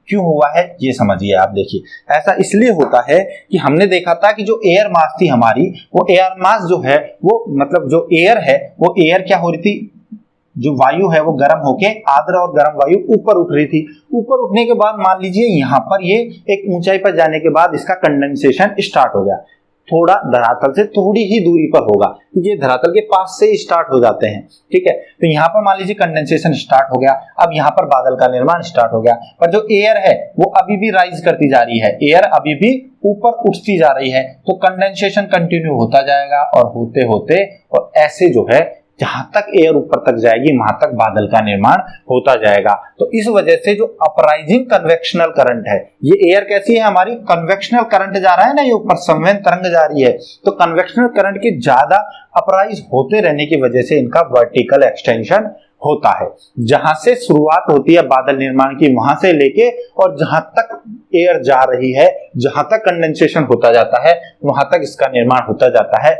क्यों हुआ है ये समझिए आप। देखिए, ऐसा इसलिए होता है कि हमने देखा था कि जो एयर मास थी हमारी, वो एयर मास जो है वो मतलब जो एयर है वो एयर क्या हो रही थी, जो वायु है वो गर्म होके आर्द्र और गर्म वायु ऊपर उठ रही थी। ऊपर उठने के बाद मान लीजिए यहाँ पर ये एक ऊंचाई पर जाने के बाद इसका कंडेंसेशन स्टार्ट हो गया, थोड़ा धरातल से थोड़ी ही दूरी पर होगा, ये धरातल के पास से स्टार्ट हो जाते हैं। ठीक है, तो यहाँ पर मान लीजिए कंडेंसेशन स्टार्ट हो गया, अब यहाँ पर बादल का निर्माण स्टार्ट हो गया, पर जो एयर है वो अभी भी राइज करती जा रही है, एयर अभी भी ऊपर उठती जा रही है, तो कंडेंसेशन कंटिन्यू होता जाएगा और होते होते और ऐसे जो है जहां तक एयर ऊपर तक जाएगी वहां तक बादल का निर्माण होता जाएगा। तो इस वजह से जो अपराइजिंग कन्वेक्शनल करंट है, ये एयर कैसी है हमारी, कन्वेक्शनल करंट जा रहा है ना, ये ऊपर संवेद तरंग जा रही है, तो कन्वेक्शनल करंट के ज्यादा अपराइज होते रहने की वजह से इनका वर्टिकल एक्सटेंशन होता है। जहां से शुरुआत होती है बादल निर्माण की, वहां से लेके और जहां तक एयर जा रही है, जहां तक कंडेंसेशन होता जाता है, वहां तक इसका निर्माण होता जाता है।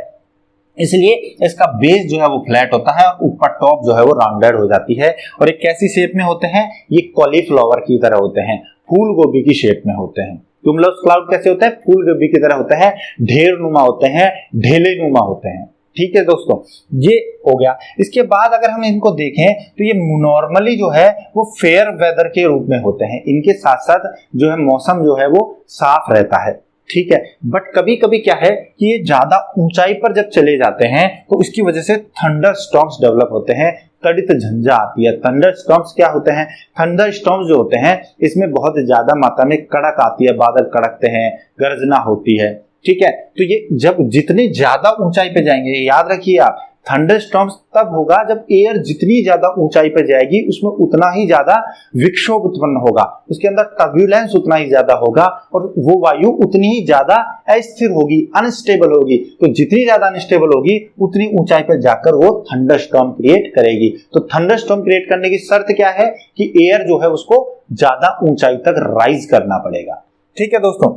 इसलिए इसका बेस जो है वो फ्लैट होता है और ऊपर टॉप जो है वो राउंडेड हो जाती है। और एक कैसी शेप में होते हैं, ये कॉलीफ्लावर की तरह होते हैं, फूल गोभी की शेप में होते हैं। क्यूमुलस क्लाउड कैसे होता है, फूल गोभी की तरह होते हैं, ढेरनुमा होते हैं, ढेलेनुमा होते हैं। ठीक है दोस्तों, ये हो गया। इसके बाद अगर हम इनको देखें तो ये नॉर्मली जो है वो फेयर वेदर के रूप में होते हैं, इनके साथ साथ जो है मौसम जो है वो साफ रहता है। ठीक है, बट कभी कभी क्या है कि ये ज्यादा ऊंचाई पर जब चले जाते हैं तो इसकी वजह से थंडर स्टॉर्म्स डेवलप होते हैं, तड़ित झंझा आती है। थंडर स्टॉर्म्स क्या होते हैं, थंडर स्टॉर्म्स जो होते हैं इसमें बहुत ज्यादा मात्रा में कड़क आती है, बादल कड़कते हैं, गर्जना होती है। ठीक है, तो ये जब जितने ज्यादा ऊंचाई पे जाएंगे, याद रखिए आप, थंडरस्टॉर्म्स तब होगा जब एयर जितनी ज्यादा ऊंचाई पर जाएगी उसमें उतना ही ज्यादा विक्षोभ उत्पन्न होगा, उसके अंदर टर्ब्यूलेंस उतना ही ज्यादा होगा और वो वायु उतनी ही ज्यादा अस्थिर होगी, अनस्टेबल होगी। तो जितनी ज्यादा अनस्टेबल होगी उतनी ऊंचाई पर जाकर वो थंडरस्टॉर्म क्रिएट करेगी। तो थंडरस्टॉर्म क्रिएट करने की शर्त क्या है कि एयर जो है उसको ज्यादा ऊंचाई तक राइज करना पड़ेगा। ठीक है दोस्तों,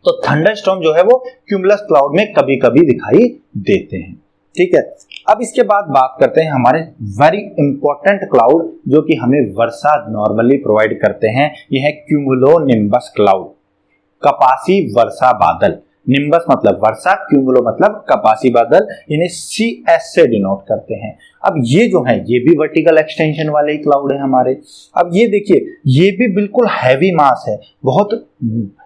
तो थंडरस्टॉर्म जो है वो क्यूमुलस क्लाउड में कभी कभी दिखाई देते हैं। ठीक है, अब इसके बाद बात करते हैं हमारे वेरी इंपॉर्टेंट क्लाउड जो कि हमें वर्षा नॉर्मली प्रोवाइड करते हैं। यह है क्यूमुलोनिम्बस क्लाउड, कपासी वर्षा बादल। निम्बस मतलब वर्षा, क्यूमुलो मतलब कपासी बादल, इन्हें CS से डिनोट करते हैं। अब ये जो है ये भी वर्टिकल एक्सटेंशन वाले ही क्लाउड है हमारे। अब ये देखिए, ये भी बिल्कुल हैवी मास है, बहुत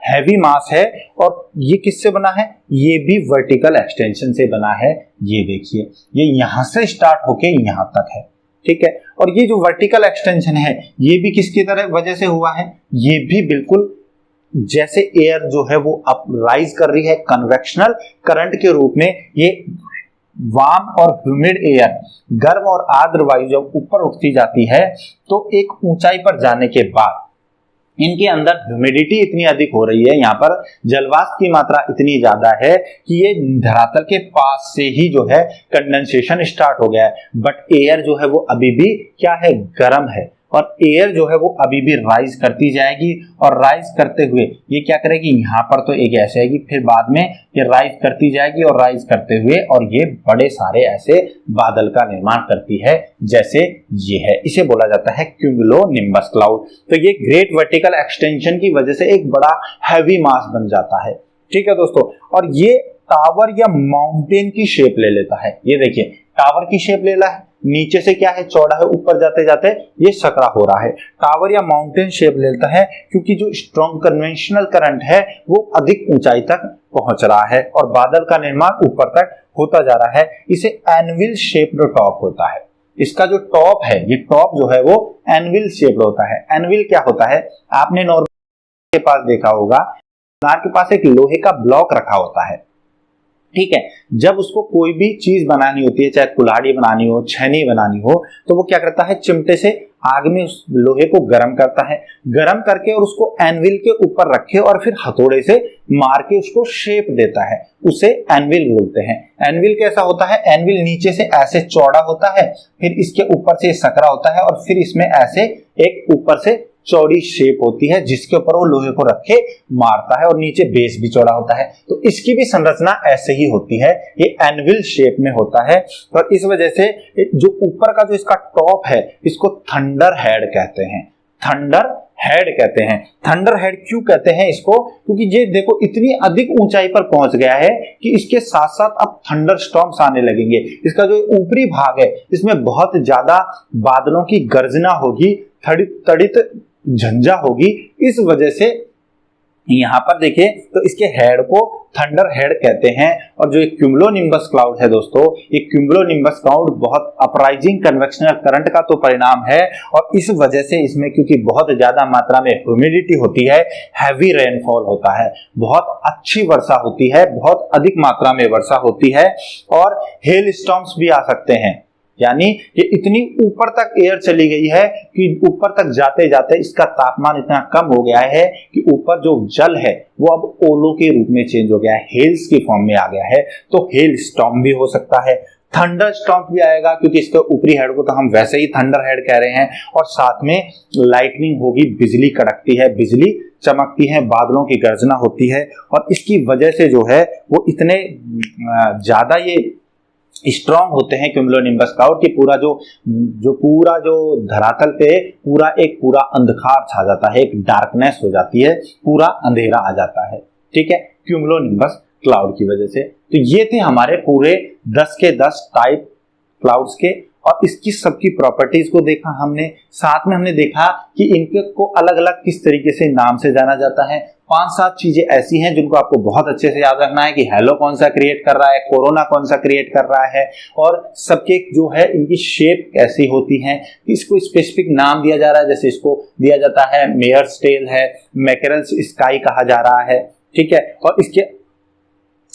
हैवी मास है, और ये किससे बना है? ये भी वर्टिकल एक्सटेंशन से बना है। ये देखिए, ये यहां से स्टार्ट होके यहां तक है। ठीक है, और ये जो वर्टिकल एक्सटेंशन है ये भी किसकी तरह वजह से हुआ है? ये भी बिल्कुल जैसे एयर जो है वो अप राइज कर रही है कन्वेक्शनल करंट के रूप में, ये वार्म और ह्यूमिड एयर, गर्म और आर्द्र वायु जब ऊपर उठती जाती है तो एक ऊंचाई पर जाने के बाद इनके अंदर ह्यूमिडिटी इतनी अधिक हो रही है, यहाँ पर जलवाष्प की मात्रा इतनी ज्यादा है कि ये धरातल के पास से ही जो है कंडेंसेशन स्टार्ट हो गया है। बट एयर जो है वो अभी भी क्या है? गर्म है, और एयर जो है वो अभी भी राइज करती जाएगी, और राइज करते हुए ये क्या करेगी? यहाँ पर तो एक ऐसे आएगी, फिर बाद में ये राइज करती जाएगी और राइज करते हुए, और ये बड़े सारे ऐसे बादल का निर्माण करती है जैसे ये है। इसे बोला जाता है क्यूमुलोनिम्बस क्लाउड। तो ये ग्रेट वर्टिकल एक्सटेंशन की वजह से एक बड़ा हैवी मास बन जाता है। ठीक है दोस्तों, और ये टावर या माउंटेन की शेप ले लेता है। ये देखिए, टावर की शेप ले रहा है, नीचे से क्या है? चौड़ा है, ऊपर जाते जाते ये सकरा हो रहा है। टावर या माउंटेन शेप लेता है क्योंकि जो स्ट्रॉन्ग कन्वेंशनल करंट है वो अधिक ऊंचाई तक पहुंच रहा है और बादल का निर्माण ऊपर तक होता जा रहा है। इसे एनविल शेप्ड टॉप होता है। इसका जो टॉप है, ये टॉप जो है वो एनविल शेप्ड होता है। एनविल क्या होता है? आपने नॉर्मल के पास देखा होगा, के पास एक लोहे का ब्लॉक रखा होता है। ठीक है, जब उसको कोई भी चीज बनानी होती है, चाहे कुल्हाड़ी बनानी हो, छेनी बनानी हो, तो वो क्या करता है? चिमटे से आग में उस लोहे को गर्म करता है, गर्म करके और उसको एनविल के ऊपर रखे और फिर हथौड़े से मार के उसको शेप देता है, उसे एनविल बोलते हैं। एनविल कैसा होता है? एनविल नीचे से ऐसे चौड़ा होता है, फिर इसके ऊपर से सकरा होता है, और फिर इसमें ऐसे एक ऊपर से चौड़ी शेप होती है जिसके ऊपर वो लोहे को रख के मारता है, और नीचे बेस भी चौड़ा होता है। तो इसकी भी संरचना ऐसे ही होती है, ये एनविल शेप में होता है। और इस वजह से जो ऊपर का जो इसका टॉप है इसको थंडर हेड कहते हैं। थंडर हेड कहते हैं। थंडर हेड क्यों कहते हैं इसको? क्योंकि ये देखो इतनी अधिक ऊंचाई पर पहुंच गया है कि इसके साथ साथ अब थंडर स्टॉर्म्स आने लगेंगे। इसका जो ऊपरी भाग है इसमें बहुत ज्यादा बादलों की गर्जना होगी, तड़ित झंझा होगी। इस वजह से यहाँ पर देखिए तो इसके हेड को थंडर हेड कहते हैं। और जो एक क्यूमुलोनिम्बस क्लाउड है दोस्तों, ये क्यूमुलोनिम्बस क्लाउड बहुत अपराइजिंग कन्वेक्शनल करंट का तो परिणाम है, और इस वजह से इसमें क्योंकि बहुत ज्यादा मात्रा में ह्यूमिडिटी होती है, हैवी रेनफॉल होता है, बहुत अच्छी वर्षा होती है, बहुत अधिक मात्रा में वर्षा होती है, और हेल स्टॉर्म्स भी आ सकते हैं। यानी ये इतनी ऊपर तक एयर चली गई है कि ऊपर तक जाते जाते इसका तापमान इतना कम हो गया है कि ऊपर जो जल है वो अब ओलों के रूप में चेंज हो गया है, हेल्स की फॉर्म में आ गया है। तो हेल स्टॉर्म भी हो सकता है, थंडर स्टॉर्म भी आएगा क्योंकि इसके ऊपरी हेड को तो हम वैसे ही थंडर हेड कह रहे हैं, और साथ में लाइटनिंग होगी, बिजली कड़कती है, बिजली चमकती है, बादलों की गर्जना होती है, और इसकी वजह से जो है वो इतने ज्यादा ये स्ट्रॉन्ग होते हैं क्यूमुलोनिम्बस क्लाउड कि पूरा जो धरातल पे पूरा अंधकार छा जाता है, एक डार्कनेस हो जाती है, पूरा अंधेरा आ जाता है। ठीक है, क्यूमुलोनिम्बस क्लाउड की वजह से। तो ये थे हमारे पूरे 10 के 10 टाइप क्लाउड्स के, और इसकी सबकी प्रॉपर्टीज को देखा हमने। साथ में हमने देखा कि इनके को अलग अलग किस तरीके से नाम से जाना जाता है। 5-7 चीजें ऐसी हैं जिनको आपको बहुत अच्छे से याद रखना है कि हेलो कौन सा क्रिएट कर रहा है, कोरोना कौन सा क्रिएट कर रहा है, और सबके जो है इनकी शेप कैसी होती है, इसको स्पेसिफिक नाम दिया जा रहा है। जैसे इसको दिया जाता है मेयर्स टेल है, मैकेरल्स स्काई कहा जा रहा है। ठीक है, और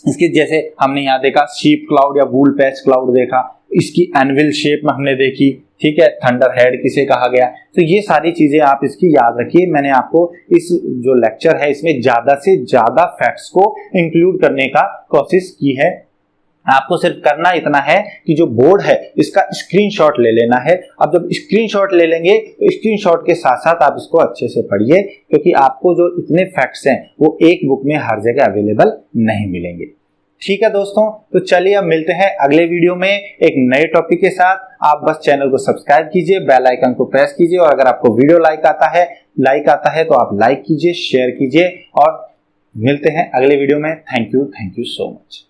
इसके जैसे हमने यहाँ देखा शीप क्लाउड या वूल पैच क्लाउड देखा, इसकी एनविल शेप हमने देखी, ठीक है, थंडर हेड किसे कहा गया। तो ये सारी चीजें आप इसकी याद रखिए। मैंने आपको इस जो लेक्चर है इसमें ज्यादा से ज्यादा फैक्ट्स को इंक्लूड करने का कोशिश की है। आपको सिर्फ करना इतना है कि जो बोर्ड है इसका स्क्रीनशॉट ले लेना है। अब जब स्क्रीनशॉट ले लेंगे तो स्क्रीनशॉट के साथ साथ आप इसको अच्छे से पढ़िए, क्योंकि आपको जो इतने फैक्ट्स हैं वो एक बुक में हर जगह अवेलेबल नहीं मिलेंगे। ठीक है दोस्तों, तो चलिए अब मिलते हैं अगले वीडियो में एक नए टॉपिक के साथ। आप बस चैनल को सब्सक्राइब कीजिए, बेल आइकन को प्रेस कीजिए, और अगर आपको वीडियो लाइक आता है तो आप लाइक कीजिए, शेयर कीजिए, और मिलते हैं अगले वीडियो में। Thank you so much.